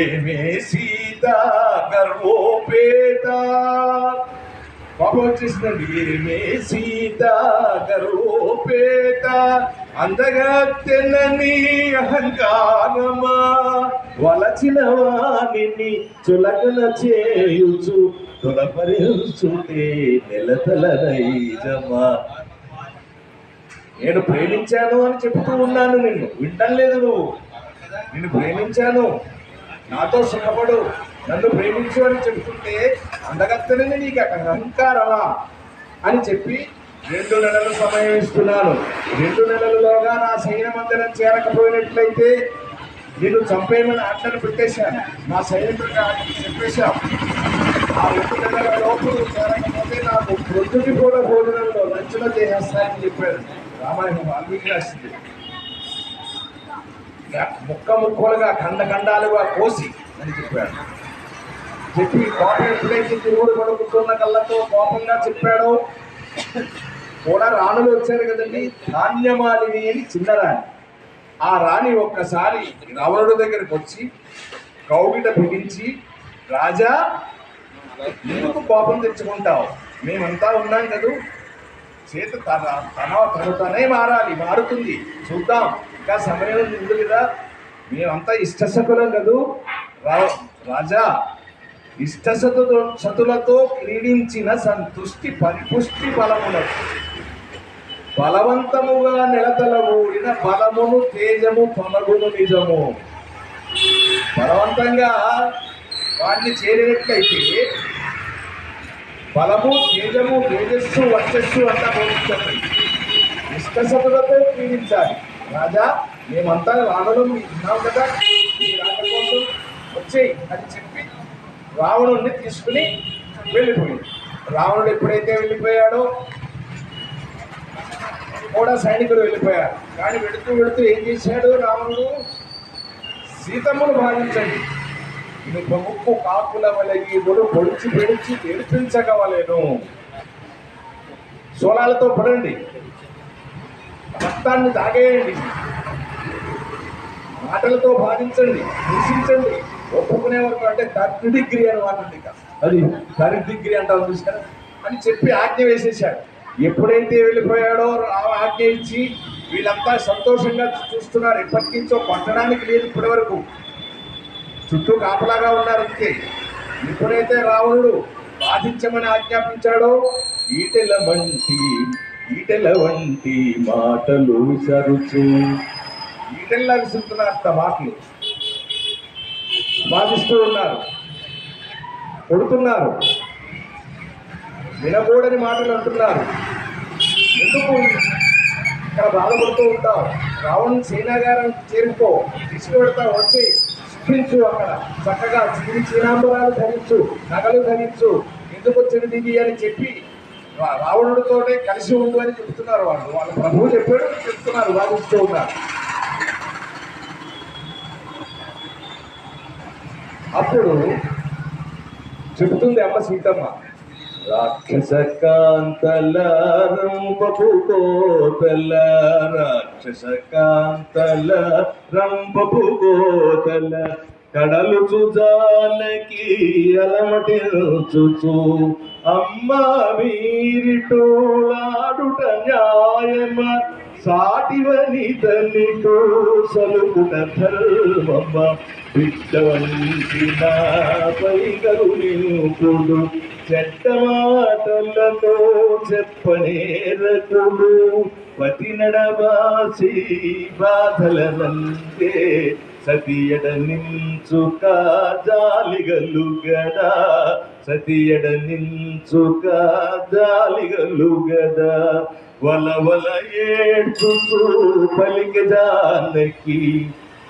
ఏమే సీత గర్వోపేత. పాపం వచ్చేసిందండి. ఏమే సీత గర్వోపేత, అందగా తెల్లని అహంకారమా, వలచిన వాణిని చులకన చేయుచు తొలపరుచుటే నెలతల నైజమా. నేను ప్రేమించాను అని చెబుతూ ఉన్నాను, నిన్ను వింటం లేదు నువ్వు. నిన్ను ప్రేమించాను, నాతో సుఖపడు, నన్ను ప్రేమించు అని చెబుతుంటే అందగత్తెనని నీకు అహంకారమా అని చెప్పి 2 నెలలు సమయం ఇస్తున్నాను. 2 నెలలలోగా నా సైన్య మందిరం చేరకపోయినట్లయితే నిన్ను చంపేయమని ఆజ్ఞలు పెట్టేశాను. నా సైనికుడిగా చెప్పేశాం. ఆ 2 నెలల లోపు చేరకపోతే నాకు ప్రొద్దుటి కూడా భోజనంలో లంచ్లో చేసేస్తానని చెప్పాడు. రామాయణం వాల్మీకి రాసింది. ముక్కలుగా ఖండాలుగా కోసి అని చెప్పాడు. చెప్పి కోపం ఎప్పుడైతే తిరుగుడు పడుకుతున్న కళ్ళతో కోపంగా చెప్పాడో, కూడా రాణులు వచ్చారు కదండి, ధాన్యమాలిని అని చిన్న రాణి. ఆ రాణి ఒక్కసారి రావణుడి దగ్గరికి వచ్చి కౌగిట బిగించి, రాజా ఎందుకు కోపం తెచ్చుకుంటావు? మేమంతా ఉన్నాం కదూ, చేత తనే మారుతుంది, చూద్దాం, ఇంకా సమయం ఉంది కదా, మేమంతా ఇష్టసకులం కదూ. రాజా, ఇష్టసతులతో క్రీడించిన సంతుష్టి పరిపుష్టి బలములకు బలవంతముగా నిలతలగూడిన బలమును తేజము పమగును నిజము. బలవంతంగా వాడిని చేరినట్లయితే బలము తేజము తేజస్సు వర్చస్సు అంతా పోతుంది. ఇష్టసతులతో క్రీడించాలి. రాజా, మేమంతా రావడం విన్నాం కదా, ఈ రాక కోసం వచ్చేయి అని చెప్పి రావణుడిని తీసుకుని వెళ్ళిపోయింది. రావణుడు ఎప్పుడైతే వెళ్ళిపోయాడో కూడా సైనికులు వెళ్ళిపోయారు. కానీ వెళుతూ వెళుతూ ఏం చేశాడు రావణుడు? సీతమ్మను భావించండి, ఇనుప ముక్కు కాకుల వలె ఈవుడు పొడిచి పెడిచి తెరిపించగవలేను. సోలాలతో పడండి, రక్తాన్ని తాగేయండి, మాటలతో బాధించండి, హింసించండి. ఒప్పుకునే వరకు అంటే 30 డిగ్రీ అనమాట. అది 30 డిగ్రీ అంటారు చూసారా అని చెప్పి ఆజ్ఞ వేసేశాడు. ఎప్పుడైతే వెళ్ళిపోయాడో ఆజ్ఞ ఇచ్చి వీళ్ళంతా సంతోషంగా చూస్తున్నారు. ఎప్పటికించో కొట్టడానికి లేదు, ఇప్పటి వరకు చుట్టూ కాపలాగా ఉన్నారు అంతే. ఎప్పుడైతే రావణుడు బాధించమని ఆజ్ఞాపించాడో ఈటెల వంటి మాటలు సరుచు, ఈటెల్లా విసురుతున్నారు మాటలు, బాధిస్తూ ఉన్నారు, కొడుతున్నారు, వినకూడని మాటలు అంటున్నారు. ఎందుకు ఇక్కడ బాధపడుతూ ఉంటావు? రావణ్ సేనాగారం చేరుకో, తీసుకువెడతా, వచ్చి శిక్షించు, అక్కడ చక్కగా చీనాంబరాలు ధరించు, నగలు ధరించు, ఎందుకు వచ్చినది ఇది అని చెప్పి రావణుడితోనే కలిసి ఉండు అని చెప్తున్నారు. వాళ్ళ ప్రభువు చెప్పాడు చెప్తున్నారు, బాధిస్తూ ఉన్నారు. అప్పుడు చెబుతుంది అమ్మ సీతమ్మ, రాక్షస కాంతల రంపపు కోతల, రాక్షస కాంతల రంపపు కోతల, కడలు జానకి అలమటించుచు, అమ్మ వీరిటోలాడుట న్యాయమ, సాటివని తల్లితో సలుకుట ధర్మమ్మ, బిడ్డ వంటి నాపై కరుణింపుడు, చెడ్డ మాటలతో చెప్పనేరకుడు, పతి నడబాసి బాధలనంతే, సతియడ నించుక జాలిగలుగడా, సతియడ నించుక జాలిగలుగదా, వలవల ఏడ్చుచు పలికి జానకి,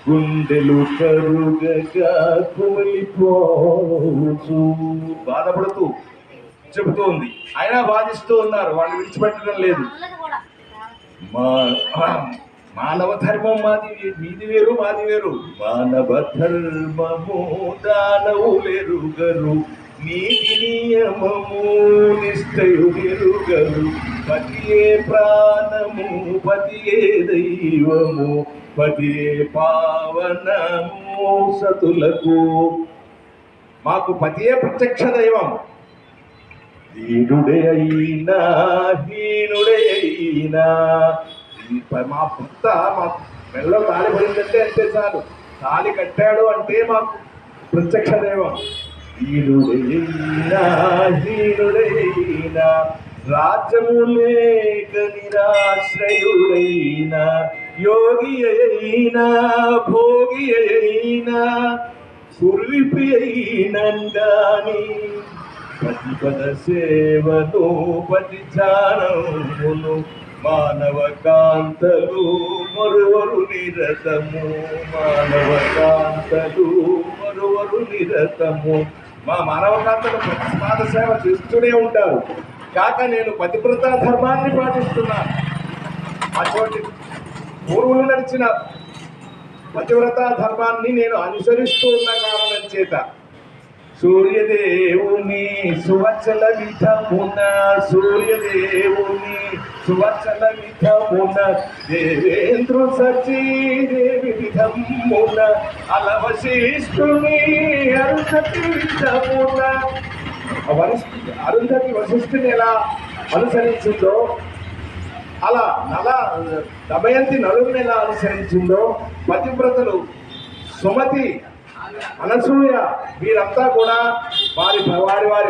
గుండెలు కరుగగా కుమిలిపోచు. బాధపడుతూ చెబుతూ ఉంది, అయినా బాధిస్తూ ఉన్నారు, వాళ్ళు విడిచిపెట్టడం లేదు. మానవ ధర్మం మీది వేరు మాది వేరు, మానవ ధర్మము దానవులెరుగరు, నీతి నియమము నిష్ఠయులెరుగరు, పతియే ప్రాణము పతియే దైవము, పతియే పావనము సతులకు. మాకు పతియే ప్రత్యక్ష దైవం. దీనుడే అయినా హీనుడే అయినా మా భర్త మా మెల్లో తాళి పడిందంటే అంతే చాలు, తాళి కట్టాడు అంటే మాకు ప్రత్యక్ష దైవం. హీనుడైనా హీనుడైనా, రాజ్యము లేక నిరాశ్రయుడైనా, యోగి అయినా భోగి అయినా, కుర్విపి అయినంగాని, పతిపద సేవను పతి ధ్యానమును, మానవ కాంతలు మరువరు నిరతము, మానవ కాంతలు మరువరు నిరతము. మా మానవ కాంతలు ప్రతిపాద సేవ చేస్తూనే ఉంటారు కాక నేను పతివ్రత ధర్మాన్ని పాటిస్తున్నాను. అటువంటి పూర్వులు నడిచిన పతివ్రత ధర్మాన్ని నేను అనుసరిస్తూ ఉన్న కారణం చేత సూర్యదేవుని సువత్సల విధమున, సూర్యదేవుని సువత్సల విధమున, దేవేంద్రు సచీదేవి విధమున, అలవశిష్ఠుని అరుంధతి విధమున. అరుంధతి వశిష్ఠుని ఎలా అనుసరించిందో అలా దమయంతి నలుగురిని ఎలా అనుసరించిందో, పతివ్రతలు సుమతి అనసూయ వీరంతా కూడా వారి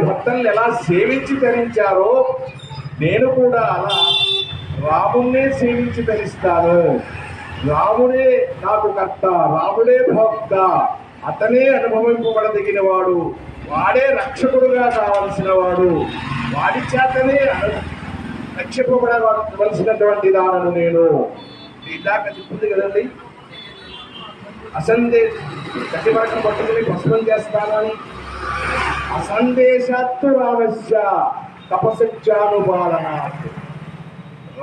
భర్తల్ని ఎలా సేవించి ధరించారో నేను కూడా అలా రాముణ్ణే సేవించి ధరిస్తాను. రాముడే నాకు కర్త, రాముడే భోక్త, అతనే అనుభవింపబడదగిన వాడు, వాడే రక్షకుడుగా కావలసిన వాడు, వాడి చేతనే రక్షింపబడవలసినటువంటి దానను నేను. ఇందాక చెప్తుంది కదండి, గట్టి వరకు పట్టుకుని భస్మం చేస్తానని. అసందేశాత్తు రామస్య తపస్యానుపాలనాత్,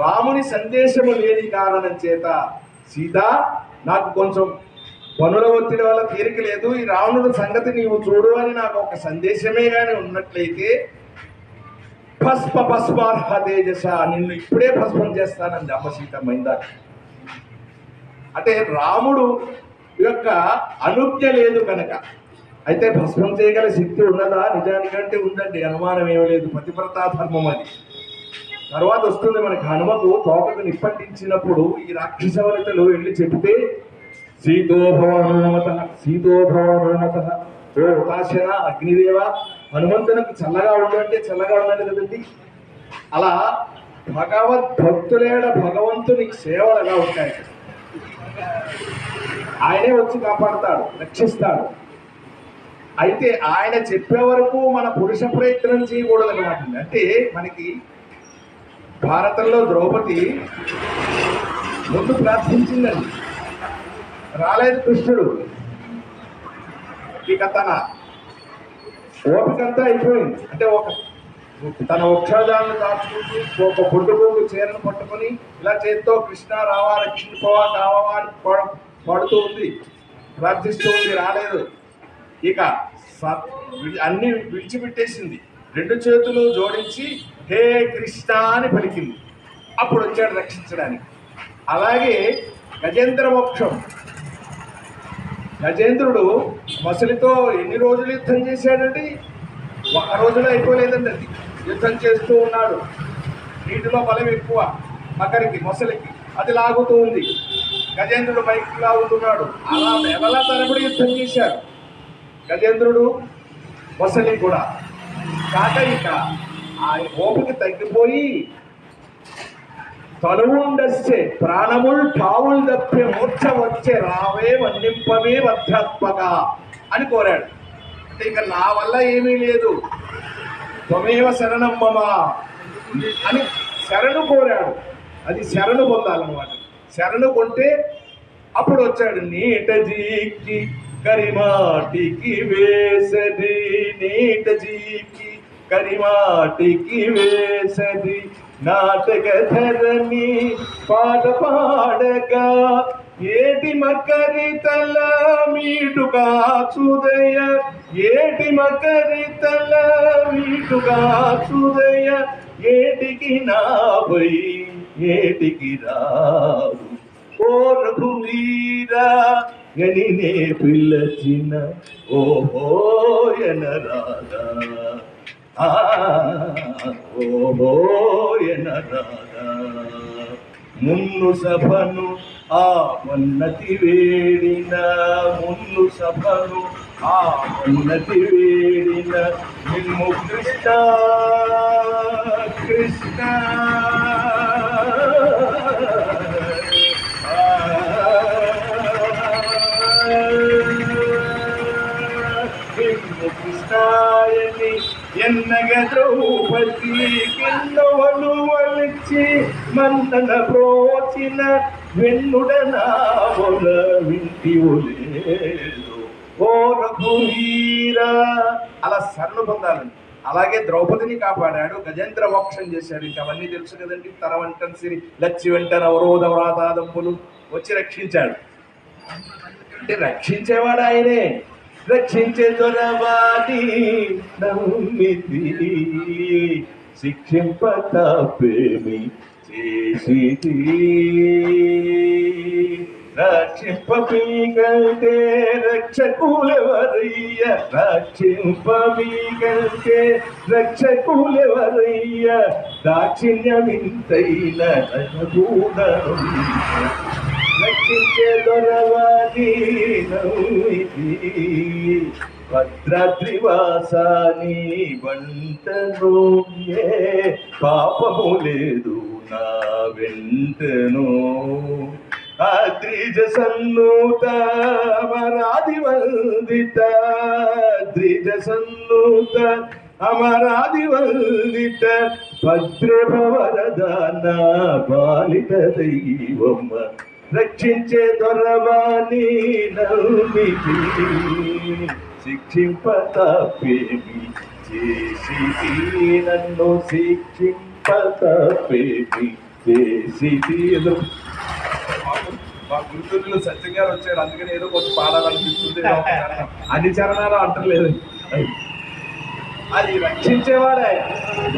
రాముని సందేశము లేని కారణం చేత సీత నాకు కొంచెం పనుల ఒత్తిడి వల్ల తీరిక లేదు, ఈ రావణుడి సంగతి నీవు చూడు అని నాకు ఒక సందేశమే కానీ ఉన్నట్లయితే భస్మార్హ తేజస, నిన్ను ఇప్పుడే భస్మం చేస్తానంది అమ్మ సీతమ్మ ఇందాక. అంటే రాముడు యొక్క అనుజ్ఞ లేదు కనుక. అయితే భస్మం చేయగల శక్తి ఉన్నదా? నిజానికంటే ఉందండి, అనుమానం ఏమీ లేదు. పతివ్రతా ధర్మం అది. తర్వాత వస్తుంది మనకి హనుమకు తోటకు నిప్పంటించినప్పుడు ఈ రాక్షసవనితలు వెళ్ళి చెబితే సీతోభవనుమత సీతోభవనుమత, ఓ ఉపాసన అగ్నిదేవ, హనుమంతునికి చల్లగా ఉండంటే చల్లగా ఉండండి కదండి. అలా భగవద్భక్తులేడ భగవంతుని సేవలు ఎలా ఉంటాయి, ఆయనే వచ్చి కాపాడుతాడు, రక్షిస్తాడు. అయితే ఆయన చెప్పే వరకు మన పురుష ప్రయత్నం చేయకూడదు అనమాట. అంటే మనకి భారతంలో ద్రౌపది ముందు ప్రార్థించిందండి, రాలేదు కృష్ణుడు. ఇక తన ఓపికంతా అయిపోయింది. అంటే తన వృక్షాలను దాచుకుంటూ ఒక బుడ్డుకు చీరను పట్టుకొని ఇలా చేత్తో కృష్ణ రావా రక్షించుకోవా కావా అని పాడుతూ ఉంది, ప్రార్థిస్తూ ఉంది. రాలేదు. ఇక అన్ని విడిచిపెట్టేసింది. రెండు చేతులు జోడించి హే కృష్ణ అని పలికింది. అప్పుడు వచ్చాడు రక్షించడానికి. అలాగే గజేంద్ర మోక్షం, గజేంద్రుడు మొసలితో ఎన్ని రోజులు యుద్ధం చేశాడండి? ఒక రోజులో అయిపోలేదండి. అది యుద్ధం చేస్తూ ఉన్నాడు. నీటిలో బలం ఎక్కువ అక్కడికి మొసలికి, అది లాగుతూ ఉంది. గజేంద్రుడు పైకి లాగుతున్నాడు. అలా నెలల తరబడి యుద్ధం చేశారు గజేంద్రుడు మొసలి కూడా. కాక ఇక ఆ ఓపిక తగ్గిపోయి తనువుండొచ్చే ప్రాణముల్ ఠావులు తప్పే మూర్ఛ వచ్చే రావే వన్నింపవే వధ్యాత్మక అని కోరాడు. అంటే ఇక నా వల్ల ఏమీ లేదు, త్వమేవ శరణం మమ అని శరణు కోరాడు. అది శరణు పొందాలన్నమాట. శరణు కొంటే అప్పుడు వచ్చాడు. నీట జీకి కరిమాటికి వేసది, నీట జీకి కరిమాటికి వేసది, నాటక ధరణి పాట పాడగా ఏటి మకరి తల మీటుగా చూదయ, ఏటి మకరి తల మీటుగా చూదయ, ఏటికి నాపై ఏటికి రావు ఓ రఘువీరా అని నే పిల్లచిన ఓహోయన రాధా, ఓహోయన రాధా. మున్ను సభను ఆ మన్నతి వేడిన, మున్ను సభను ఆ మన్నతి వేడిన, నిన్ను కృష్ణ కృష్ణ కృష్ణాయని ఎన్నగ ద్రౌపది కిన్నవను వలిచి మన్నన ప్రోచిన వెన్నుడనావల వింటివు లేదు ఓ రఘువీరా. అలా శరణు పొందాలండి. అలాగే ద్రౌపదిని కాపాడాడు, గజేంద్ర మోక్షం చేశాడు. ఇంకా అవన్నీ తెలుసు కదండి. తన వంటను సిరి లచ్చి వెంటన అవరోధవరాతాదంపులు వచ్చి రక్షించాడు. అంటే రక్షించేవాడు ఆయనే. రక్షించే దొరవాది నమ్మితి, శిక్షింప తప్పేమి చేసిది, రక్షింపమీకంటే రక్షకులెవరయ్య, రక్షింపమీకంటే రక్షకులెవరయ్య, దాక్షిణ్యమింతైన రఘుగుణం రక్షించే దొరవాది నమ్మితి, భద్రాద్రివాసాని వంటను ఏ పాపము లేదు నా వెంటను, ద్విజ సన్నూత అమరాది వందిత, ద్విజ సన్నూత అమరాది వందిత, భద్రభవరదాన బాలిక దైవమ్మ, రక్షించే దొరవాణి నమ్మితి, శిక్షింప తప్పేమి చేసి, నన్ను శిక్షింప తప్పేమి చేసి ఎదురు మా గురుతులు సత్యం గారు వచ్చారు, అందుకని ఏదో కొంచెం పాడాలనిపిస్తుంది. అన్ని చరణాలు అంటలేదు. అది రక్షించేవాడు ఆయన.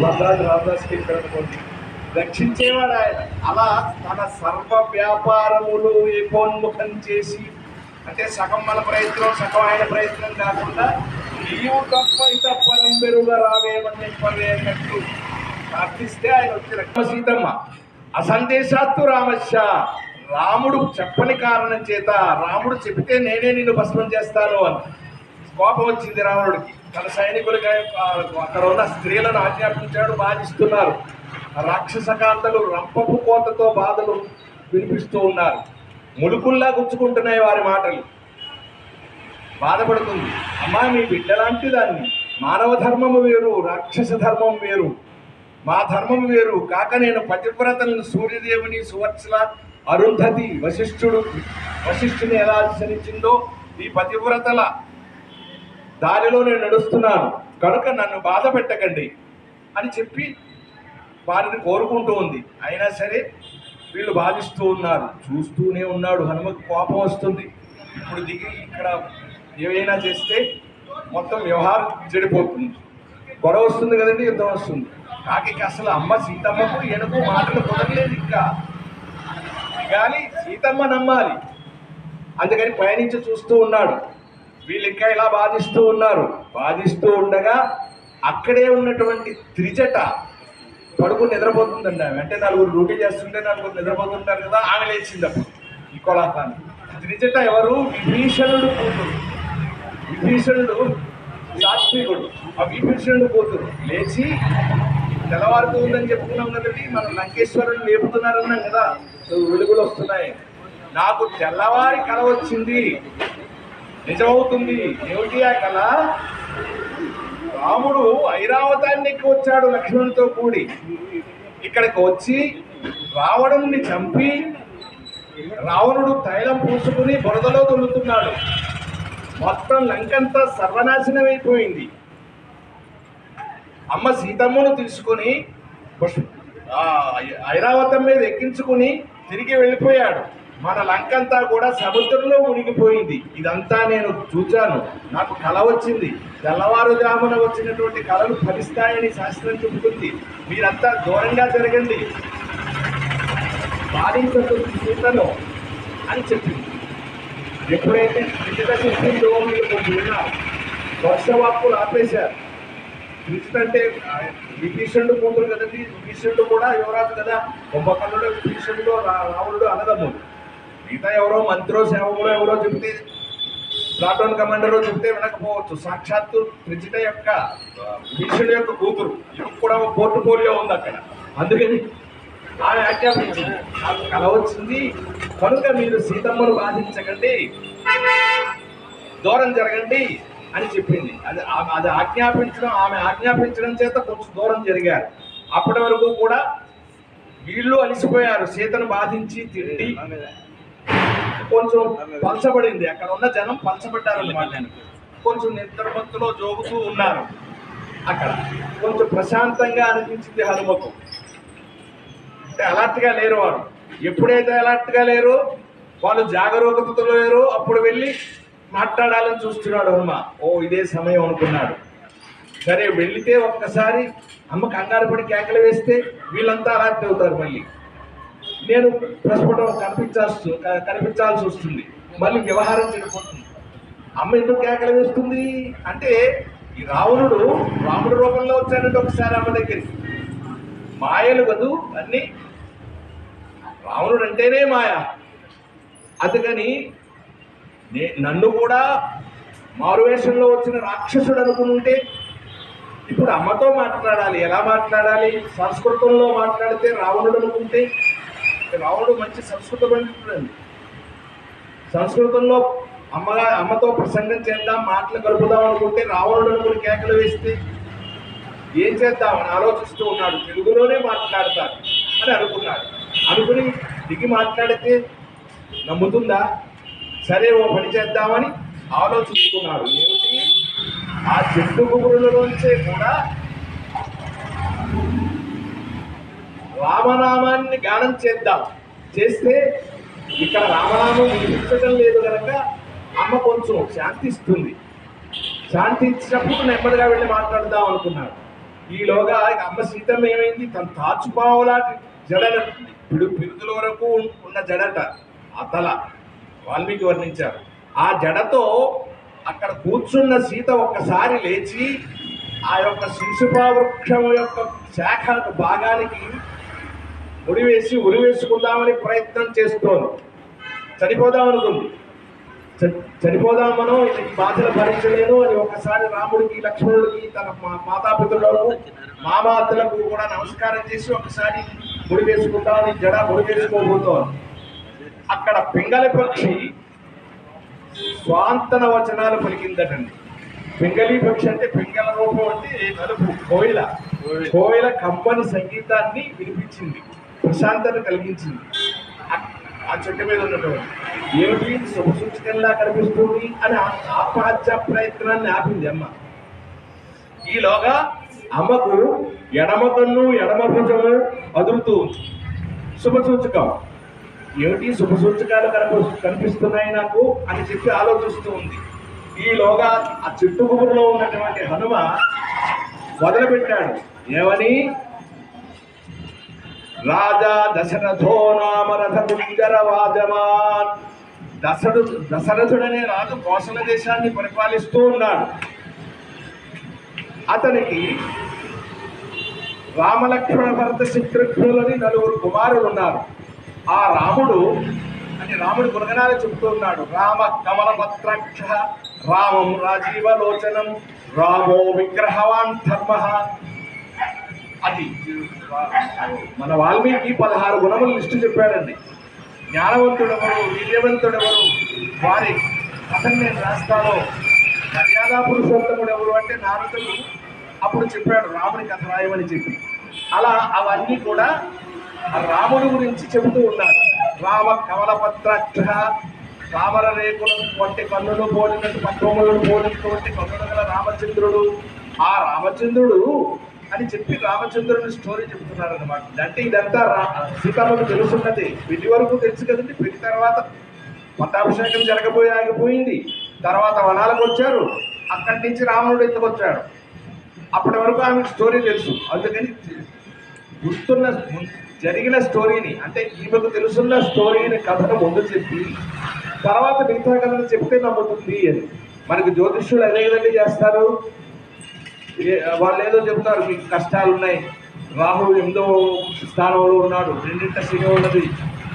భద్రాద్రి రామదాస్ రక్షించేవాడు ఆయన. అలా తన సర్వ వ్యాపారములు ఏకోన్ముఖం చేసి, అంటే సగం మన ప్రయత్నం సగం ఆయన ప్రయత్నం కాకుండా నీవు తప్ప ఇతప్పరం పెరుగ రావేమని చెప్పవేనట్టు ప్రార్థిస్తే ఆయన వచ్చి సీతమ్మ అసందేశాత్తు రామశ్య, రాముడు చెప్పని కారణం చేత, రాముడు చెబితే నేనే నిన్ను భస్మం చేస్తాను అని కోపం వచ్చింది రావణుడికి. తన సైనికులుగా అక్కడ ఉన్న స్త్రీలను ఆజ్ఞాపించాడు, బాధిస్తున్నారు. రాక్షసకాంతలు రంపపు కోతతో బాధలు వినిపిస్తూ ఉన్నారు. ములుకుల్లా గుచ్చుకుంటున్నాయి వారి మాటలు. బాధపడుతుంది. అమ్మా, మీ బిడ్డలాంటి దాన్ని, మానవ ధర్మము వేరు, రాక్షస ధర్మం వేరు, మా ధర్మం వేరు కాక నేను పతివ్రతలను సూర్యదేవుని, సువర్చల, అరుంధతి, వశిష్ఠుని ఎలా అనుసరించిందో ఈ పతివ్రతల దారిలో నేను నడుస్తున్నాను, కనుక నన్ను బాధ పెట్టకండి అని చెప్పి వారిని కోరుకుంటూ ఉంది. అయినా సరే వీళ్ళు బాధిస్తూ ఉన్నారు. చూస్తూనే ఉన్నాడు. హనుమకు కోపం వస్తుంది. ఇప్పుడు దిగి ఇక్కడ ఏమైనా చేస్తే మొత్తం వ్యవహారం చెడిపోతుంది, గొడవ వస్తుంది కదండి, యుద్ధం వస్తుంది. కాకి అసలు అమ్మ సీతమ్మకు ఎనుకు మాటలు కుదరలేదు. ఇంకా దిగాలి, సీతమ్మ నమ్మాలి. అందుకని పయనించి చూస్తూ ఉన్నాడు. వీళ్ళు ఇంకా ఇలా బాధిస్తూ ఉన్నారు. బాధిస్తూ ఉండగా అక్కడే ఉన్నటువంటి త్రిజట పడుకుని నిద్రపోతుందండి. ఆమె అంటే నలుగురు డ్యూటీ చేస్తుంటే నలుగురు నిద్రపోతుంటారు కదా, ఆమె లేచింది అప్పుడు ఈ కోలాటాన్ని. త్రిజట ఎవరు? విభీషణుడు కూతురు. విభీషణుడు సాత్వికుడు. ఆ విభీషణుడు కూతురు లేచి తెల్లవారుతూ ఉందని చెప్పుకున్నాం కదండి. మనం లంకేశ్వరుని లేపుతున్నారన్నాం కదా, వెలుగులు వస్తున్నాయి. నాకు తెల్లవారి కల వచ్చింది, నిజమవుతుంది. ఏమిటి ఆ కళ? రాముడు ఐరావతాన్ని ఎక్కి వచ్చాడు లక్ష్మణుడితో కూడి. ఇక్కడికి వచ్చి రావణుడిని చంపి రావణుడు తైలం పూసుకుని బురదలో తొలుతున్నాడు. మొత్తం లంకంతా సర్వనాశనం అయిపోయింది. అమ్మ సీతమ్మను తీసుకుని ఐరావతం మీద ఎక్కించుకుని తిరిగి వెళ్ళిపోయాడు. మన లంకంతా కూడా సముద్రంలో మునిగిపోయింది. ఇదంతా నేను చూచాను, నాకు కళ వచ్చింది. తెల్లవారుజామున వచ్చినటువంటి కళలు ఫలిస్తాయని శాస్త్రం చెబుతుంది. మీరంతా దూరంగా జరగండి, బాధించకుండా సీతను అని చెప్పింది. ఎప్పుడైతే త్రిజట చెప్పిందో మీరు కొంచెం విన్నారు. వర్షవాక్కులు ఆపేశారు. త్రిజట అంటే విభీషణుడు కూతురు కదండి. విభీషణుడు కూడా యువరాజు కదా. కుంభకర్ణుడు, విభీషణుడు, రావణుడు అన్నదమ్ముడు. మిగతా ఎవరో మంత్రో సేవకులో ఎవరో చెబితే, ప్లాటూన్ కమాండరో చెబితే వినకపోవచ్చు. సాక్షాత్తు త్రిజట యొక్క విభీషణుడు యొక్క కూతురు. ఇవి కూడా పోర్టుఫోలియో ఉంది అక్కడ. అందుకని ఆమె ఆజ్ఞాపించింది, నాకు కల వచ్చింది కనుక మీరు సీతమ్మను బాధించకండి, దూరం జరగండి అని చెప్పింది. అది ఆజ్ఞాపించడం, ఆమె ఆజ్ఞాపించడం చేత కొంచెం దూరం జరిగారు. అప్పటి వరకు కూడా వీళ్ళు అలిసిపోయారు. సీతను బాధించి తిండి కొంచెం పలచబడింది. అక్కడ ఉన్న జనం పలచబడ్డారు అన్నమాట. కొంచెం నిద్రమత్తులో జోగుతూ ఉన్నారు. అక్కడ కొంచెం ప్రశాంతంగా అనిపించింది హనుమకు. అంటే అలర్ట్గా లేరు వారు. ఎప్పుడైతే అలర్ట్గా లేరో, వాళ్ళు జాగరూకతతో లేరో, అప్పుడు వెళ్ళి మాట్లాడాలని చూస్తున్నాడు హనుమ. ఓ ఇదే సమయం అనుకున్నాడు. సరే వెళితే ఒక్కసారి అమ్మ కంగారు పడి కేకలు వేస్తే వీళ్ళంతా అలర్ట్ అవుతారు. మళ్ళీ నేను ప్రస్ఫుటం కనిపించాల్సి వస్తుంది. మళ్ళీ వ్యవహారం చెడిపోతుంది. అమ్మ ఎందుకు కేకలు వేస్తుంది అంటే, ఈ రాముడు రూపంలో వచ్చాడంటే ఒకసారి అమ్మ దగ్గరికి. మాయలు కదూ అన్నీ. రావణుడు అంటేనే మాయ. అందుకని నన్ను కూడా మారువేషంలో వచ్చిన రాక్షసుడు అనుకుంటే ఇప్పుడు అమ్మతో మాట్లాడాలి. ఎలా మాట్లాడాలి? సంస్కృతంలో మాట్లాడితే రావణుడు అనుకుంటే, రావణుడు మంచి సంస్కృత పండితుడండి. సంస్కృతంలో అమ్మతో ప్రసంగం చేద్దాం, మాటలు కలుపుదాం అనుకుంటే రావణుడు అనుకుని కేకలు వేస్తే ఏం చేద్దామని ఆలోచిస్తూ ఉన్నాడు. తెలుగులోనే మాట్లాడతాడు అని అనుకున్నాడు. అనుకుని దిగి మాట్లాడితే నమ్ముతుందా? సరే ఓ పని చేద్దామని ఆలోచించుకున్నాడు. ఏమిటి? ఆ చెట్టు గుబురులలోంచే కూడా రామనామాన్ని గానం చేద్దాం. చేస్తే ఇక్కడ రామనామం వినిపించడం లేదు కనుక అమ్మ కొంచెం శాంతిస్తుంది. శాంతి ఇచ్చినప్పుడు నెమ్మదిగా వెళ్ళి మాట్లాడదాం అనుకున్నాడు. ఈలోగా అమ్మ సీతమ్మ ఏమైంది, తన తాచుపావులాంటి జడన పిడుగుల వరకు ఉన్న జడట ఆ తల వాల్మీకి వర్ణించారు. ఆ జడతో అక్కడ కూర్చున్న సీత ఒక్కసారి లేచి ఆ యొక్క శిశుపా వృక్షం యొక్క శాఖ భాగానికి ముడివేసి ఉరివేసుకుందామని ప్రయత్నం చేస్తోంది. చనిపోదామనుకుంది. చనిపోదామనో ఇది బాధలు భరించలేను అని ఒకసారి రాముడికి లక్ష్మణుడికి తన మాతాపితరులకు మామాతలకు కూడా నమస్కారం చేసి ఒకసారి ముడి వేసుకుంటామని జడ ముడి వేసుకోబోతోంది. అక్కడ పింగళ పక్షి స్వాంతన వచనాలు పలికిందటండి. పింగళి పక్షి అంటే పింగళ రూపం అంటే నలుపు కోయిల కమ్మని సంగీతాన్ని వినిపించింది, ప్రశాంతత కలిగించింది. ఆ చెట్టు మీద ఉన్నటువంటి ఏమిటి శుభసూచకంలా కనిపిస్తుంది అని ఆత్మహత్య ప్రయత్నాన్ని ఆపింది అమ్మ. ఈలోగా అమ్మకు ఎడమ కన్ను ఎడమ భుజము అదురుతూ శుభసూచకం. ఏమిటి శుభసూచకాలు కనిపిస్తున్నాయి నాకు అని చెప్పి ఆలోచిస్తూ ఉంది. ఈలోగా ఆ చెట్టు గుబురులో ఉన్నటువంటి హనుమ మొదలుపెట్టాడు. ఏమని? రాజా దశరథో నామరథ కుంజర వాజమాన్. దశరథుడనే రాజు కోసల దేశాన్ని పరిపాలిస్తూ ఉన్నాడు. అతనికి రామలక్ష్మణ భరత శత్రుఘ్నులని నలుగురు కుమారులు ఉన్నారు. ఆ రాముడు అని రాముడి గుణగణాలు చెబుతూ ఉన్నాడు. రామ కమలపత్రాక్ష రామం రాజీవలోచనం రామో విగ్రహవాన్ ధర్మ. అది మన వాల్మీకి 16 గుణములు లిస్టు చెప్పాడండి. జ్ఞానవంతుడెవరు, వీర్యవంతుడెవరు, వారి కథను నేను రాస్తాను. మర్యాదా పురుషోత్తముడు ఎవరు అంటే నారదుడు అప్పుడు చెప్పాడు రాముడి కథ రాయమని చెప్పి. అలా అవన్నీ కూడా రాముడి గురించి చెబుతూ ఉన్నాడు. రామ కమలపత్రాక్ష, తామర రేకులు వంటి కన్నులు పోలినట్టు పద్మములను పోలినటువంటి కన్నులు గల రామచంద్రుడు. ఆ రామచంద్రుడు అని చెప్పి రామచంద్రుని స్టోరీ చెప్తున్నారు అనమాట. అంటే ఇదంతా సీతమ్మకు తెలుసున్నది. పెళ్లి వరకు తెలుసు కదండి. పెళ్లి తర్వాత పట్టాభిషేకం ఆగిపోయింది. తర్వాత వనాలకు వచ్చారు. అక్కడి నుంచి రావణుడు ఎత్తుకొచ్చాడు. అప్పటి వరకు ఆమెకు స్టోరీ తెలుసు. అందుకని జరిగిన స్టోరీని, అంటే ఈమెకు తెలుసున్న స్టోరీని, కథను ముందు చెప్పి తర్వాత మిగతా కథను చెప్తే నమ్ముతుంది అని. మనకి జ్యోతిష్యులు అదే విధంగా చేస్తారు. వాళ్ళు ఏదో చెప్తారు, మీకు కష్టాలు ఉన్నాయి, రాహు 8వ స్థానంలో ఉన్నాడు, 2వ శని ఉన్నది,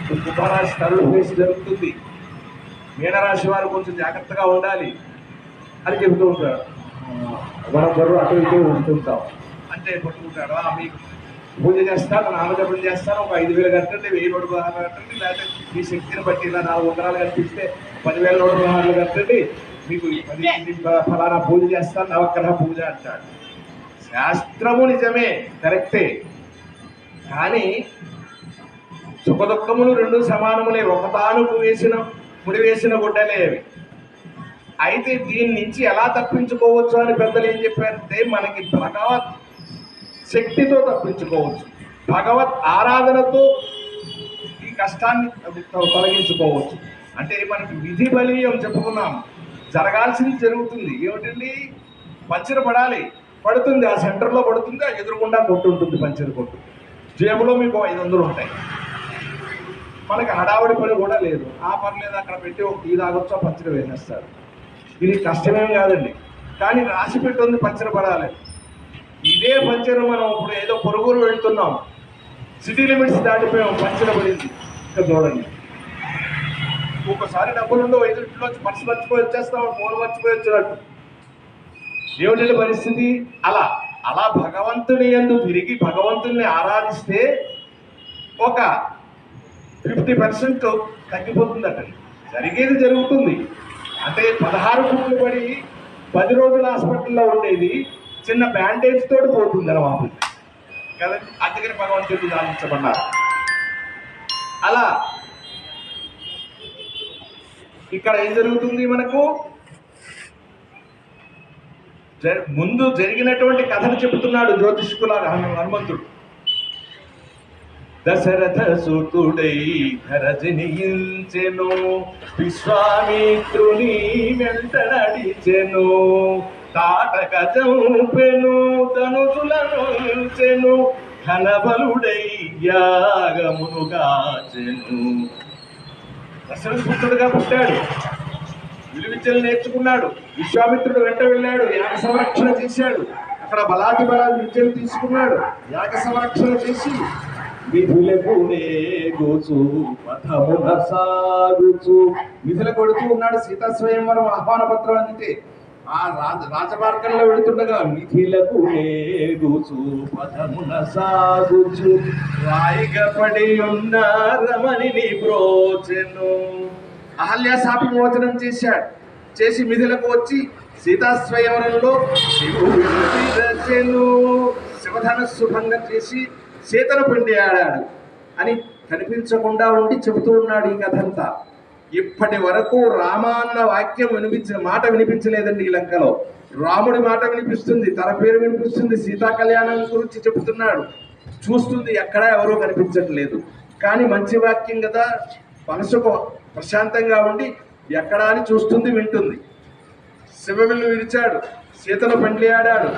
కుంభరాశి తరుడు వేసి జరుగుతుంది, మీనరాశి వారు కొంచెం జాగ్రత్తగా ఉండాలి అని చెబుతూ ఉంటాడు. మనం బరువు అటు ఇటు ఉంటుంటాం. అంటే పట్టుకుంటాడు, మీకు పూజ చేస్తాను, నామజపం చేస్తాను, ఒక 5,000 కట్టండి, 1000 నోటు పదహారులు కట్టండి, లేకపోతే మీ శక్తిని బట్టి ఇలా 4 ఉంగరాలు కనిపిస్తే 10,000 నోటు పదహారులు కట్టండి, మీకు ఫలానా పూజ చేస్తాను, నవగ్రహ పూజ అంటాడు. శాస్త్రము నిజమే, కరెక్టే. కానీ సుఖదుఖములు 2 సమానములే, ఒకతానుకు ముడివేసిన గుడ్డలే అవి. అయితే దీని నుంచి ఎలా తప్పించుకోవచ్చు అని పెద్దలు ఏం చెప్పారంటే, మనకి భగవత్ శక్తితో తప్పించుకోవచ్చు, భగవత్ ఆరాధనతో ఈ కష్టాన్ని తొలగించుకోవచ్చు. అంటే మనకి విధి బలీయం చెప్పుకున్నాం, జరగాల్సింది జరుగుతుంది. ఏమిటండి? పంచర పడాలి, పడుతుంది, ఆ సెంటర్లో పడుతుంది, ఆ ఎదురుకుండా కొట్టు ఉంటుంది, పంచర కొట్టు. జేబులో మీకు 500 ఉంటాయి. మనకి హడావుడి పని కూడా లేదు. ఆ పర్లేదు, అక్కడ పెట్టి ఒక టీ తాగొచ్చో పంచర వేసేస్తారు. ఇది కష్టమేం కాదండి. కానీ రాసి పెట్టుంది పంచర పడాలి. ఇదే పంచర్ మనం ఇప్పుడు ఏదో పొరుగురు వెళ్తున్నాం, సిటీ లిమిట్స్ దాటిపోయాం, పంచర్ పడింది. ఇక్కడ చూడండి, ఒక్కసారి డబ్బులుండో 5 ఇంట్లో పర్సు మర్చిపోయి వచ్చేస్తాం, ఫోన్ మర్చిపోయి వచ్చినట్టు. ఏమిటంటే పరిస్థితి? అలా భగవంతుని యందు తిరిగి భగవంతుని ఆరాధిస్తే ఒక 50% తగ్గిపోతుందట. జరిగేది జరుగుతుంది. అంటే 16 గుట్లు పడి 10 రోజులు హాస్పిటల్లో ఉండేది చిన్న బ్యాండేజ్ తోటి పోతుంది అన్నమాట కదండి. అందుకని భగవంతుడిని ఆలోచించమన్నారు. అలా ఇక్కడ ఏం జరుగుతుంది? మనకు ముందు జరిగినటువంటి కథను చెబుతున్నాడు జ్యోతిష్కుల హనుమంతుడు. దశరథ సుతుడై ధరజనియించెను, విశ్వామిత్రుని వెంట నడిచెను, తాటక చంపెను ధనుజులనుంచెను, ఘనబలుడై యాగమును గాచెను. దశరథ పుత్రుడుగా పుట్టాడు, విలువిద్యలు నేర్చుకున్నాడు, విశ్వామిత్రుడు వెంట వెళ్ళాడు, యాగ సంరక్షణ చేశాడు, అక్కడ బలాది విద్యలు తీసుకున్నాడు, యాగ సంరక్షణ చేసి విధులకు పథమున సాగుచు విధుల కొడుతూ ఉన్నాడు. సీతా స్వయంవరం ఆహ్వాన పత్రం అందితే ఆ రాజమార్గంలో వెళుతుండగా విధులకు నేగుచు పథమున సాగుచు రాయిగపడి ఉన్న రమణిని బ్రోచెను. అహల్య శాప మోచనం చేసి మిథులకు వచ్చి సీతా స్వయంవరంలో శివధనస్సు భంగం చేసి సీతను పిండి ఆడాడు అని కనిపించకుండా ఉండి చెబుతూ ఉన్నాడు ఈ కథంతా. ఇప్పటి వరకు రామ అన్న వాక్యం మాట వినిపించలేదండి ఈ లంకలో. రాముడి మాట వినిపిస్తుంది, తన పేరు వినిపిస్తుంది, సీతా కళ్యాణం గురించి చెబుతున్నాడు, చూస్తుంది, ఎక్కడా ఎవరూ కనిపించట్లేదు. కానీ మంచి వాక్యం కదా, మనసుకు ప్రశాంతంగా ఉండి ఎక్కడా అని చూస్తుంది, వింటుంది. శివవిల్లు విరిచాడు, సీతను పెండ్లి ఆడాడు.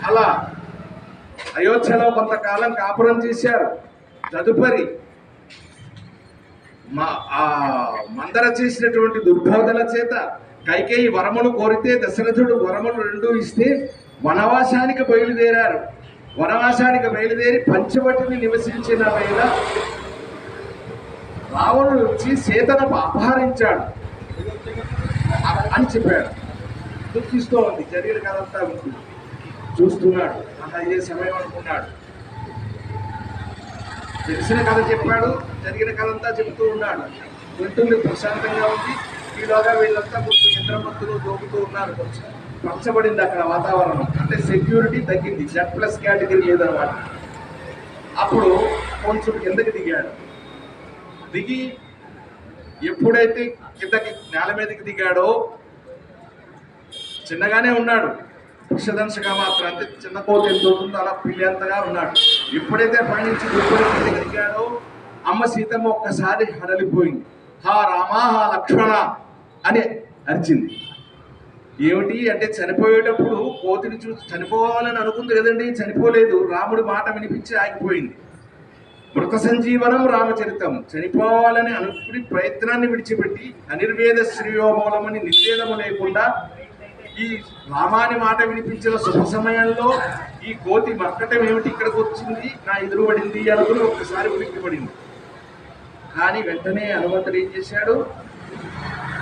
అలా అయోధ్యలో కొంతకాలం కాపురం చేశారు. తదుపరి మందర చేసినటువంటి దుర్బోధన చేత కైకేయి వరములు కోరితే దశరథుడు వరములు 2 ఇస్తే వనవాసానికి బయలుదేరారు. వనవాసానికి బయలుదేరి పంచవటిని నివసించిన వేళ రావణుడు వచ్చి సీతను అపహరించాడు అని చెప్పాడు. దుఃఖిస్తూ ఉంది, జరిగిన కథంతా ఉంటుంది, చూస్తున్నాడు. ఇదే సమయం అనుకున్నాడు. తెలిసిన కథ చెప్పాడు, జరిగిన కథంతా చెబుతూ ఉన్నాడు. వింటుంది, ప్రశాంతంగా ఉంది. ఈలోగా వీళ్ళంతా కొంచెం నిద్రమత్తులు దోకుతూ ఉన్నారు. కొంచెం పంచబడింది అక్కడ వాతావరణం, అంటే సెక్యూరిటీ తగ్గింది, Z+ కేటగిరీ లేదన్నమాట. అప్పుడు కొంచెం కిందకి దిగాడు. దిగి ఎప్పుడైతే కిందకి నేల మీదకి దిగాడో చిన్నగానే ఉన్నాడు, వృషధంశగా మాత్రం, అంటే చిన్న కోతి ఎంత ఉంటుందో అలా పిల్లి అంతగా ఉన్నాడు. ఎప్పుడైతే పై నుంచి దిగుబడి దిగాడో అమ్మ సీతమ్మ ఒక్కసారి హడలిపోయింది. హా రామా హా లక్ష్మణ అని అరిచింది. ఏమిటి అంటే చనిపోయేటప్పుడు కోతిని చూసి చనిపోవాలని అనుకుంది కదండి, చనిపోలేదు. రాముడి మాట వినిపించి ఆగిపోయింది. మృత సంజీవనం రామచరితం. చనిపోవాలని అనుకుని ప్రయత్నాన్ని విడిచిపెట్టి అనిర్వేద శ్రీయోమూలమని నిర్వేదము లేకుండా ఈ రామాని మాట వినిపించిన శుభ సమయంలో ఈ కోతి మక్కటం ఏమిటి ఇక్కడికి వచ్చింది, నా ఎదురు పడింది అనుకుని ఒక్కసారి ఉలిక్కిపడింది. కానీ వెంటనే హనుమంతుడు ఏం చేశాడు,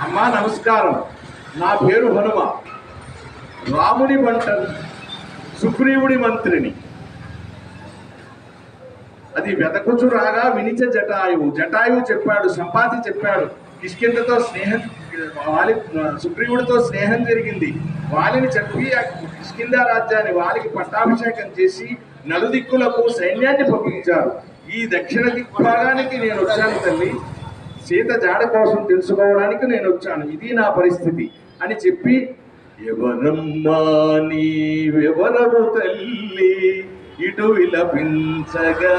అమ్మా నమస్కారం, నా పేరు హనుమ, రాముడి వంటను, సుగ్రీవుడి మంత్రిని. అది వెతకుచు రాగా వినిచ జటాయువు చెప్పాడు, సంపాతి చెప్పాడు, కిష్కింధతో స్నేహం, సుగ్రీవుడితో స్నేహం జరిగింది. వాలిని చెప్పి ఆ కిష్కింధ రాజ్యాన్ని వాలికి పట్టాభిషేకం చేసి నలుదిక్కులకు సైన్యాన్ని పంపించారు. ఈ దక్షిణ దిగ్భాగానికి నేను వచ్చాను తల్లి, సీత జాడ కోసం తెలుసుకోవడానికి నేను వచ్చాను, ఇది నా పరిస్థితి అని చెప్పి, ఎవరమ్మా నీవెవరము తల్లి, ఇటు విలపించగా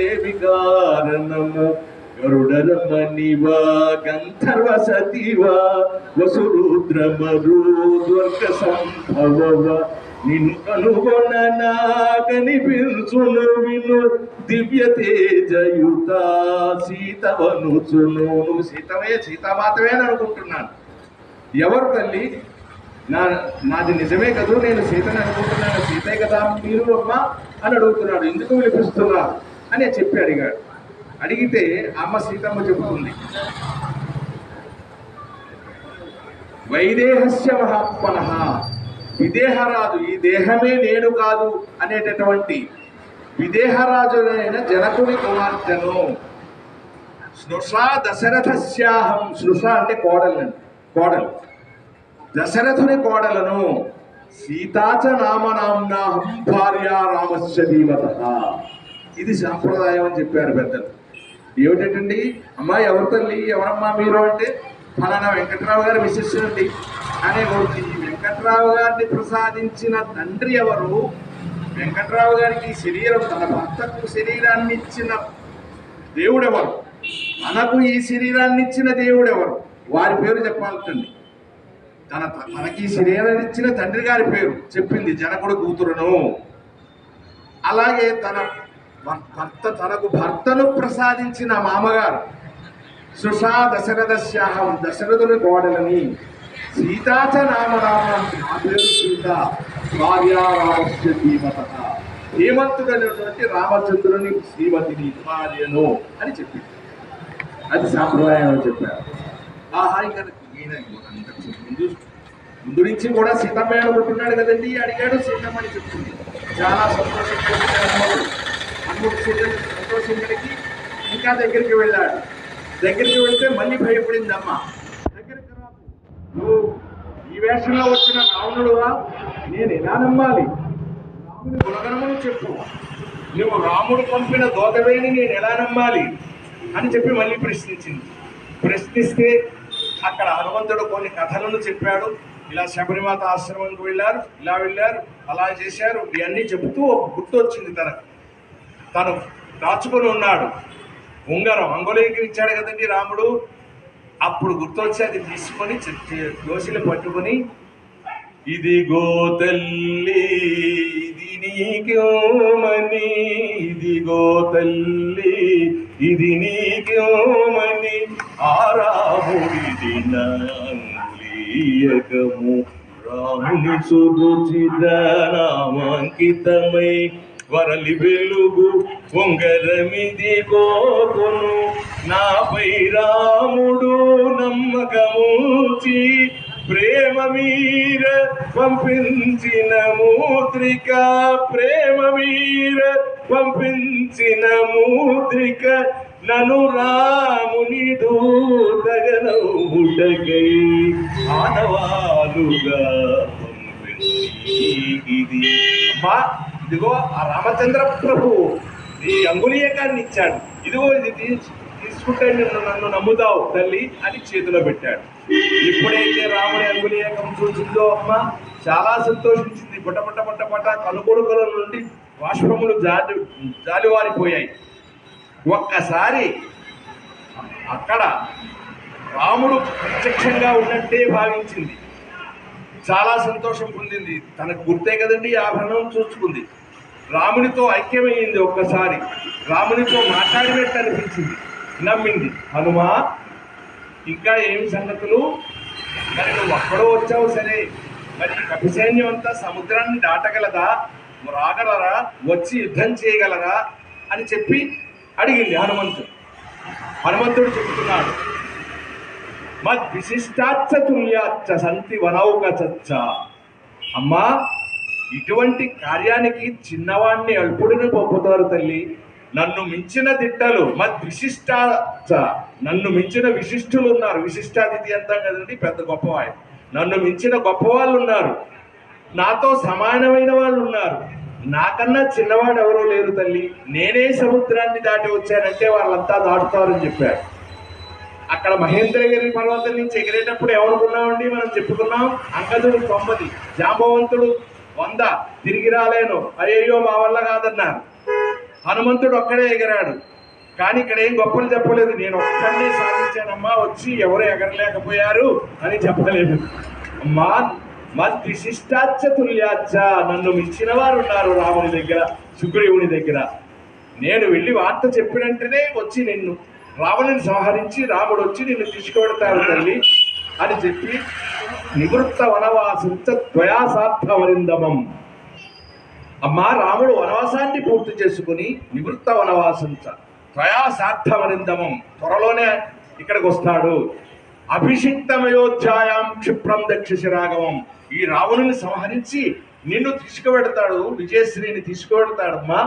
ఏమి కారణము, గరుడరమణివా గంధర్వ సతివా వసురుద్రమరు దుర్గ సంభవ, నిన్ను కనుగొన నా కనిపించును విను దివ్య తేజయుత సీతవనుచును. నువ్వు సీతవే, సీతామాతవే అని అనుకుంటున్నాను. ఎవరు తల్లి, నాది నిజమే కదూ, నేను సీతని అనుకుంటున్నాను, సీతే కదా మీరు అమ్మ అని అడుగుతున్నాడు. ఎందుకు వినిపిస్తున్నారు అని చెప్పి అడిగాడు. అడిగితే అమ్మ సీతమ్మ చెబుతుంది, వైదేహస్య మహాత్మనః, విదేహరాజు, ఈ దేహమే నేను కాదు అనేటటువంటి విదేహరాజునైన జనకుని కుమార్తెను, స్నుషా దశరథస్యాహం, స్నుష అంటే కోడలు, దశరథుని కోడలను, సీతాచ నామనాంనాహం భార్య రామస్య ధీమతః. ఇది సాంప్రదాయం అని చెప్పారు పెద్దలు. ఏమిటండి, అమ్మా ఎవరు తల్లి, ఎవరమ్మా మీరు అంటే, ఫలానా వెంకట్రావు గారి విశిష్యుడి అనే ఈ వెంకట్రావు గారిని ప్రసాదించిన తండ్రి ఎవరు, వెంకట్రావు గారికి శరీరం, తన భర్తకు శరీరాన్ని ఇచ్చిన దేవుడెవరు, తనకు ఈ శరీరాన్ని ఇచ్చిన దేవుడెవరు, వారి పేరు చెప్పాలండి. తనకి ఈ శరీరాన్ని ఇచ్చిన తండ్రి గారి పేరు చెప్పింది, జనకుడు కూతురును. అలాగే తనకు భర్తను ప్రసాదించిన మామగారు సుషా దశరథస్యాహం, దశరథుని కోడలని. సీతాచ నామరామం, నా పేరు సీత, భార్యారామస్య ధీమత, హేమంతుడైనటువంటి రామచంద్రుని శ్రీమతిని భార్యను అని చెప్పింది. అది సాంప్రదాయం చెప్పారు. ముందు నుంచి కూడా సీతమ్మ అనుకుంటున్నాడు కదండి, అడిగాడు, సీతమ్మని చెప్తుంది. చాలా సంతోషించడానికి ఇంకా దగ్గరికి వెళ్ళాడు. దగ్గరికి వెళ్తే మళ్ళీ భయపడింది అమ్మ. దగ్గరికి రాకు, నువ్వు ఈ వేషంలో వచ్చిన రావణుడువా, నేను ఎలా నమ్మాలి, రాముని గుణగణములు చెప్పు, నువ్వు రాముడు పంపిన దోతవేని నేను ఎలా నమ్మాలి అని చెప్పి మళ్ళీ ప్రశ్నించింది. ప్రశ్నిస్తే అక్కడ హనుమంతుడు కొన్ని కథలను చెప్పాడు. ఇలా శబరిమాత ఆశ్రమానికి వెళ్ళారు, ఇలా వెళ్ళారు, అలా చేశారు, ఇవన్నీ చెబుతూ ఒక గుర్తు వచ్చింది తను దాచుకొని ఉన్నాడు. ఉంగరం అంగుళీకి ఇచ్చాడు కదండి రాముడు. అప్పుడు గుర్తొచ్చి అది తీసుకొని దోషులు పట్టుకొని, ఇదిగో తల్లి ఇది నీకోమని, ఇదిగో తల్లి ఇది నీకోమని, ఆరాముడి నాంగుళీయకము రాముని సురుచిత నామాంకితమై వరలి వెలుగు ఉంగరమిది కోకును, నాపై రాముడు నమ్మకముచి ప్రేమ మీర పంపించిన ముద్రిక, ప్రేమ మీర పంపించిన ముద్రిక, నను రాముని దూతగనౌటకై ఆనవాలుగా పంపింది. అమ్మా, ఇదిగో ఆ రామచంద్ర ప్రభు ఈ అంగుళీయకాన్ని ఇచ్చాడు, ఇదిగో ఇది తీసుకుంటే నన్ను నమ్ముతావు తల్లి అని చేతిలో పెట్టాడు. ఎప్పుడైతే రాముడి అంగుళీయకం చూసిందో అమ్మ చాలా సంతోషించింది. పటపట పటపట కనుకొడుకుల నుండి బాష్పములు జాలివారిపోయాయి. ఒక్కసారి అక్కడ రాముడు ప్రత్యక్షంగా ఉన్నట్టే భావించింది. చాలా సంతోషం పొందింది. తనకు గుర్తే కదండి ఆభరణం చూసుకుంది. రామునితో ఐక్యమైంది. ఒక్కసారి రామునితో మాట్లాడినట్టు అనిపించింది. నమ్మింది. హనుమా, ఇంకా ఏమి సంగతులు, మరి నువ్వు అక్కడో వచ్చావు సరే, మరి కపిసైన్యం అంతా సముద్రాన్ని దాటగలదా, రాగలరా, వచ్చి యుద్ధం చేయగలరా అని చెప్పి అడిగింది హనుమంతుడు చెబుతున్నాడు, మద్ విశిష్టాచ్చ తుల్యాచ్చ సంతి వనౌక చచ్చ. అమ్మా, ఇటువంటి కార్యానికి చిన్నవాణ్ణి అల్పుడిని పంపుతారు తల్లి. నన్ను మించిన దిట్టలు మద్ విశిష్టాచ్చ, నన్ను మించిన విశిష్టులు ఉన్నారు. విశిష్టాతిథి అంటాం కదండి, పెద్ద గొప్పవాళ్ళు. నన్ను మించిన గొప్ప వాళ్ళు ఉన్నారు, నాతో సమానమైన వాళ్ళు ఉన్నారు. నాకన్నా చిన్నవాడు ఎవరో లేరు తల్లి. నేనే సముద్రాన్ని దాటి వచ్చానంటే వాళ్ళంతా దాటుతారని చెప్పాడు. అక్కడ మహేంద్రగిరి పర్వతం నుంచి ఎగిరేటప్పుడు ఏమనుకున్నామండి, మనం చెప్పుకున్నాం, అంగదుడు 90, జాంబవంతుడు 100, తిరిగి రాలేను, అయ్యో మా వల్ల కాదన్నారు. హనుమంతుడు ఒక్కడే ఎగిరాడు. కానీ ఇక్కడ ఏం గొప్పలు చెప్పలేదు. నేను ఒక్కడే సాధించానమ్మా, వచ్చి ఎవరు ఎగరలేకపోయారు అని చెప్పలేదు. అమ్మా, మద్ విశిష్టాచ్చ తుల్యాచ్చ, నన్ను మించిన వారు ఉన్నారు రాముని దగ్గర, సుగ్రీవుని దగ్గర. నేను వెళ్ళి వార్త చెప్పినంటేనే వచ్చి నిన్ను రావణుని సంహరించి రాముడు వచ్చి నిన్ను తీసుకువెడతాడు తల్లి అని చెప్పి, నివృత్త వనవాసంచ త్వయాసార్థవరిందమం. అమ్మా, రాముడు వనవాసాన్ని పూర్తి చేసుకుని నివృత్త వనవాసంచ త్వయాసార్థవరిందమం, త్వరలోనే ఇక్కడికి వస్తాడు. అభిషిక్తమయోధ్యాయాం క్షిప్రం దక్షిశిరాగమం, ఈ రావణుని సంహరించి నిన్ను తీసుకువెడతాడు, విజయశ్రీని తీసుకువెడతాడమ్మా,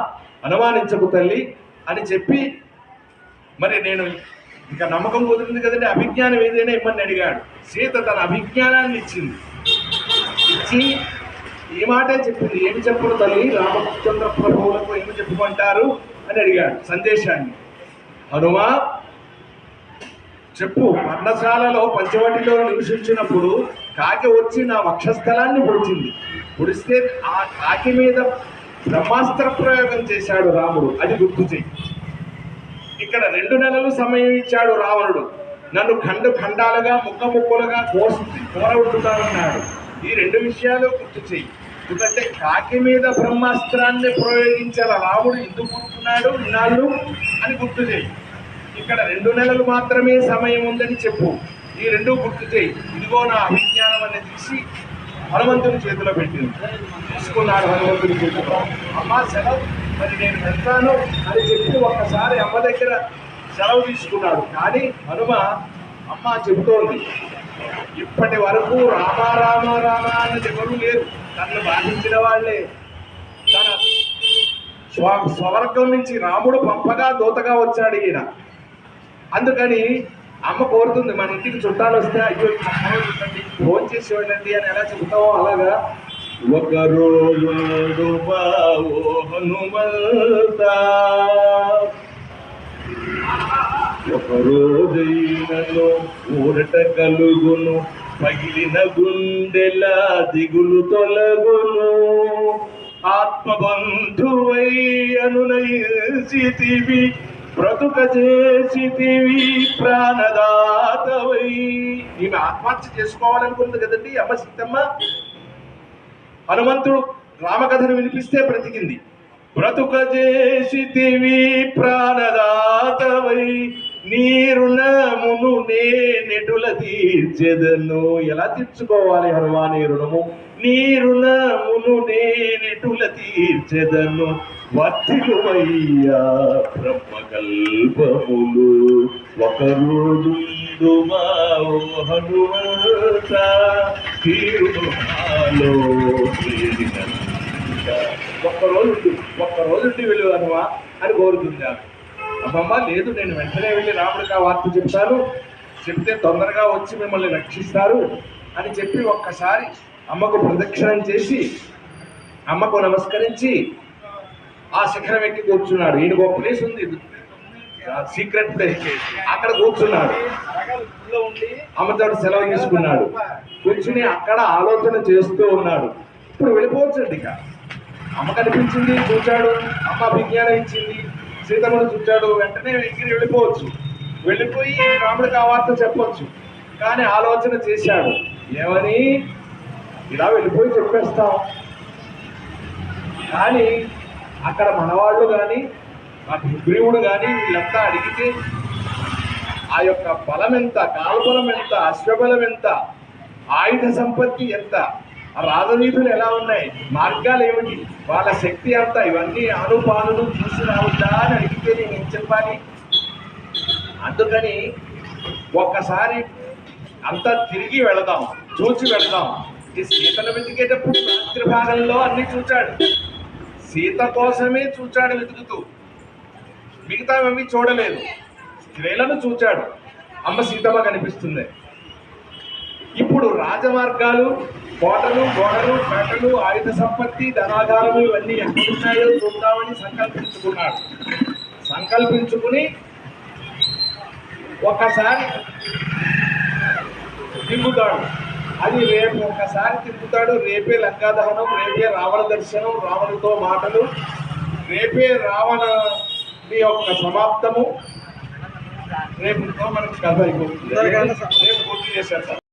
అనుమానించకు తల్లి అని చెప్పి, మరి నేను ఇంకా నమ్మకం కుదిరింది కదండి, అభిజ్ఞానం ఏదైనా ఇమ్మని అడిగాడు. సీత తన అభిజ్ఞానాన్ని ఇచ్చి ఈ మాటే చెప్పింది. ఏమి చెప్పరు తల్లి, రామచంద్ర ప్రభువులకు ఏమి చెప్పుకుంటారు అని అడిగాడు సందేశాన్ని. హనుమా, చెప్పు. పర్ణశాలలో పంచవటిలో నివసించినప్పుడు కాకి వచ్చి నా వక్షస్థలాన్ని పొడిచింది. పొడిస్తే ఆ కాకి మీద బ్రహ్మాస్త్ర ప్రయోగం చేశాడు రాముడు, అది గుర్తు చెయ్యి. ఇక్కడ 2 నెలలు సమయం ఇచ్చాడు రావణుడు. నన్ను ఖండాలుగా ముక్కలుగా కోరవుతున్నాడు. ఈ 2 విషయాలు గుర్తు చెయ్యి. ఎందుకంటే కాకి మీద బ్రహ్మాస్త్రాన్ని ప్రయోగించాల రాముడు ఎందుకు కూర్చున్నాడు ఇన్నాళ్ళు అని గుర్తు చేయి. ఇక్కడ 2 నెలలు మాత్రమే సమయం ఉందని చెప్పు. ఈ 2 గుర్తు చేయి. ఇదిగో నా అభిజ్ఞానం అని తీసి హనుమంతుని చేతిలో పెట్టింది. తీసుకున్నాడు హనుమంతుని చేతిలో. అమ్మ సెలవు, మరి నేను వెళ్తాను అని చెప్పి ఒక్కసారి అమ్మ దగ్గర సెలవు తీసుకున్నాడు. కానీ హనుమ అమ్మ చెబుతోంది, ఇప్పటి వరకు రామ రామ రామ అన్నది ఎవరూ లేరు. తనను బాధించిన వాళ్ళే. తన స్వవర్గం నుంచి రాముడు పంపగా దూతగా వచ్చాడు ఈయన. అందుకని అమ్మ కోరుతుంది, మన ఇంటికి చుట్టాలు వస్తే అయ్యో ఫోన్ చేసి వెళ్ళండి అని ఎలా చెబుతామో అలాగా ఒక రోజు హనుమంత ఒక రోజైనను ఊరట కలుగును పగిలిన గుండెలా దిగులు తొలగును ఆత్మబంధువై అనునయించితివి బ్రతుక చేసితివి ప్రాణదాతవై. ఈమె ఆత్మహత్య చేసుకోవాలనుకుంది కదండి అమ్మ సీతమ్మ. హనుమంతుడు రామకథను వినిపిస్తే బ్రతికింది. బ్రతుక చేసితివి ప్రాణదాతవై నీ రుణమును నేనెటుల తీర్చెదను. ఎలా తీర్చుకోవాలి హనుమా నీ రుణము? నీ రుణమును నేనెటుల తీర్చెదను వర్తిలువయ్యా బ్రహ్మకల్పములు ఒక రోజు మా హనుమంత తీరులో ఒక్కరోజు వెళ్ళు హనుమా అని కోరుతుంది. అమ్మమ్మ లేదు, నేను వెంటనే వెళ్ళి రాముడికి ఆ వార్త చెప్తాను, చెప్తే తొందరగా వచ్చి మిమ్మల్ని రక్షిస్తారు అని చెప్పి ఒక్కసారి అమ్మకు ప్రదక్షిణం చేసి అమ్మకు నమస్కరించి ఆ శిఖరం ఎక్కి కూర్చున్నాడు. ఈయనకు ఒక ప్లేస్ ఉంది, సీక్రెట్ ప్లేస్, అక్కడ కూర్చున్నాడు. అమ్మతో సెలవు తీసుకున్నాడు. కూర్చుని అక్కడ ఆలోచన చేస్తూ ఉన్నాడు. ఇప్పుడు వెళ్ళిపోవచ్చండి. ఇక అమ్మ కనిపించింది, చూచాడు, అమ్మ విజ్ఞానం ఇచ్చింది, సీతమ్మను చూచాడు, వెంటనే ఎగిరి వెళ్ళిపోవచ్చు. వెళ్ళిపోయి రాముడికి ఆ వార్త చెప్పొచ్చు. కానీ ఆలోచన చేశాడు, ఏమని ఇలా వెళ్ళిపోయి చెప్పేస్తాం. కానీ అక్కడ మనవాళ్ళు కానీ ఆ సుగ్రీవుడు కానీ వీళ్ళంతా అడిగితే ఆ యొక్క బలం ఎంత, కాల్బలం ఎంత, అశ్వబలం ఎంత, ఆయుధ సంపత్తి ఎంత, ఆ రాజనీతులు ఎలా ఉన్నాయి, మార్గాలు ఏమిటి, వాళ్ళ శక్తి అంతా, ఇవన్నీ అనుపానులు చూసి రావద్దా అని అడిగితే నేను ఏం చెప్పాలి? అందుకని ఒక్కసారి అంతా తిరిగి వెళదాం, చూచి వెళదాం. ఈ సీతను వెతికేటప్పుడు రాత్రి భాగంలో అన్ని చూచాడు. సీత కోసమే చూచాడు వెతుకుతూ, మిగతావి చూడలేదు. స్త్రీలను చూచాడు. అమ్మ సీతమ్మ కనిపిస్తుంది. ఇప్పుడు రాజమార్గాలు, కోటలు, గోడలు, పేటలు, ఆయుధ సంపత్తి, ధనాధారము ఇవన్నీ ఎక్కడున్నాయో చూద్దామని సంకల్పించుకుని ఒక్కసారి తిరుగుతాడు. అది రేపు ఒక్కసారి తిరుగుతాడు. రేపే లంకా దహనం, రేపే రావణ దర్శనం, రావణుతో మాటలు, రేపే రావణుడి యొక్క సమాప్తము. రేపుతో మనకు కథ అయిపోతుంది. రేపు పూర్తి చేసేస్తాం.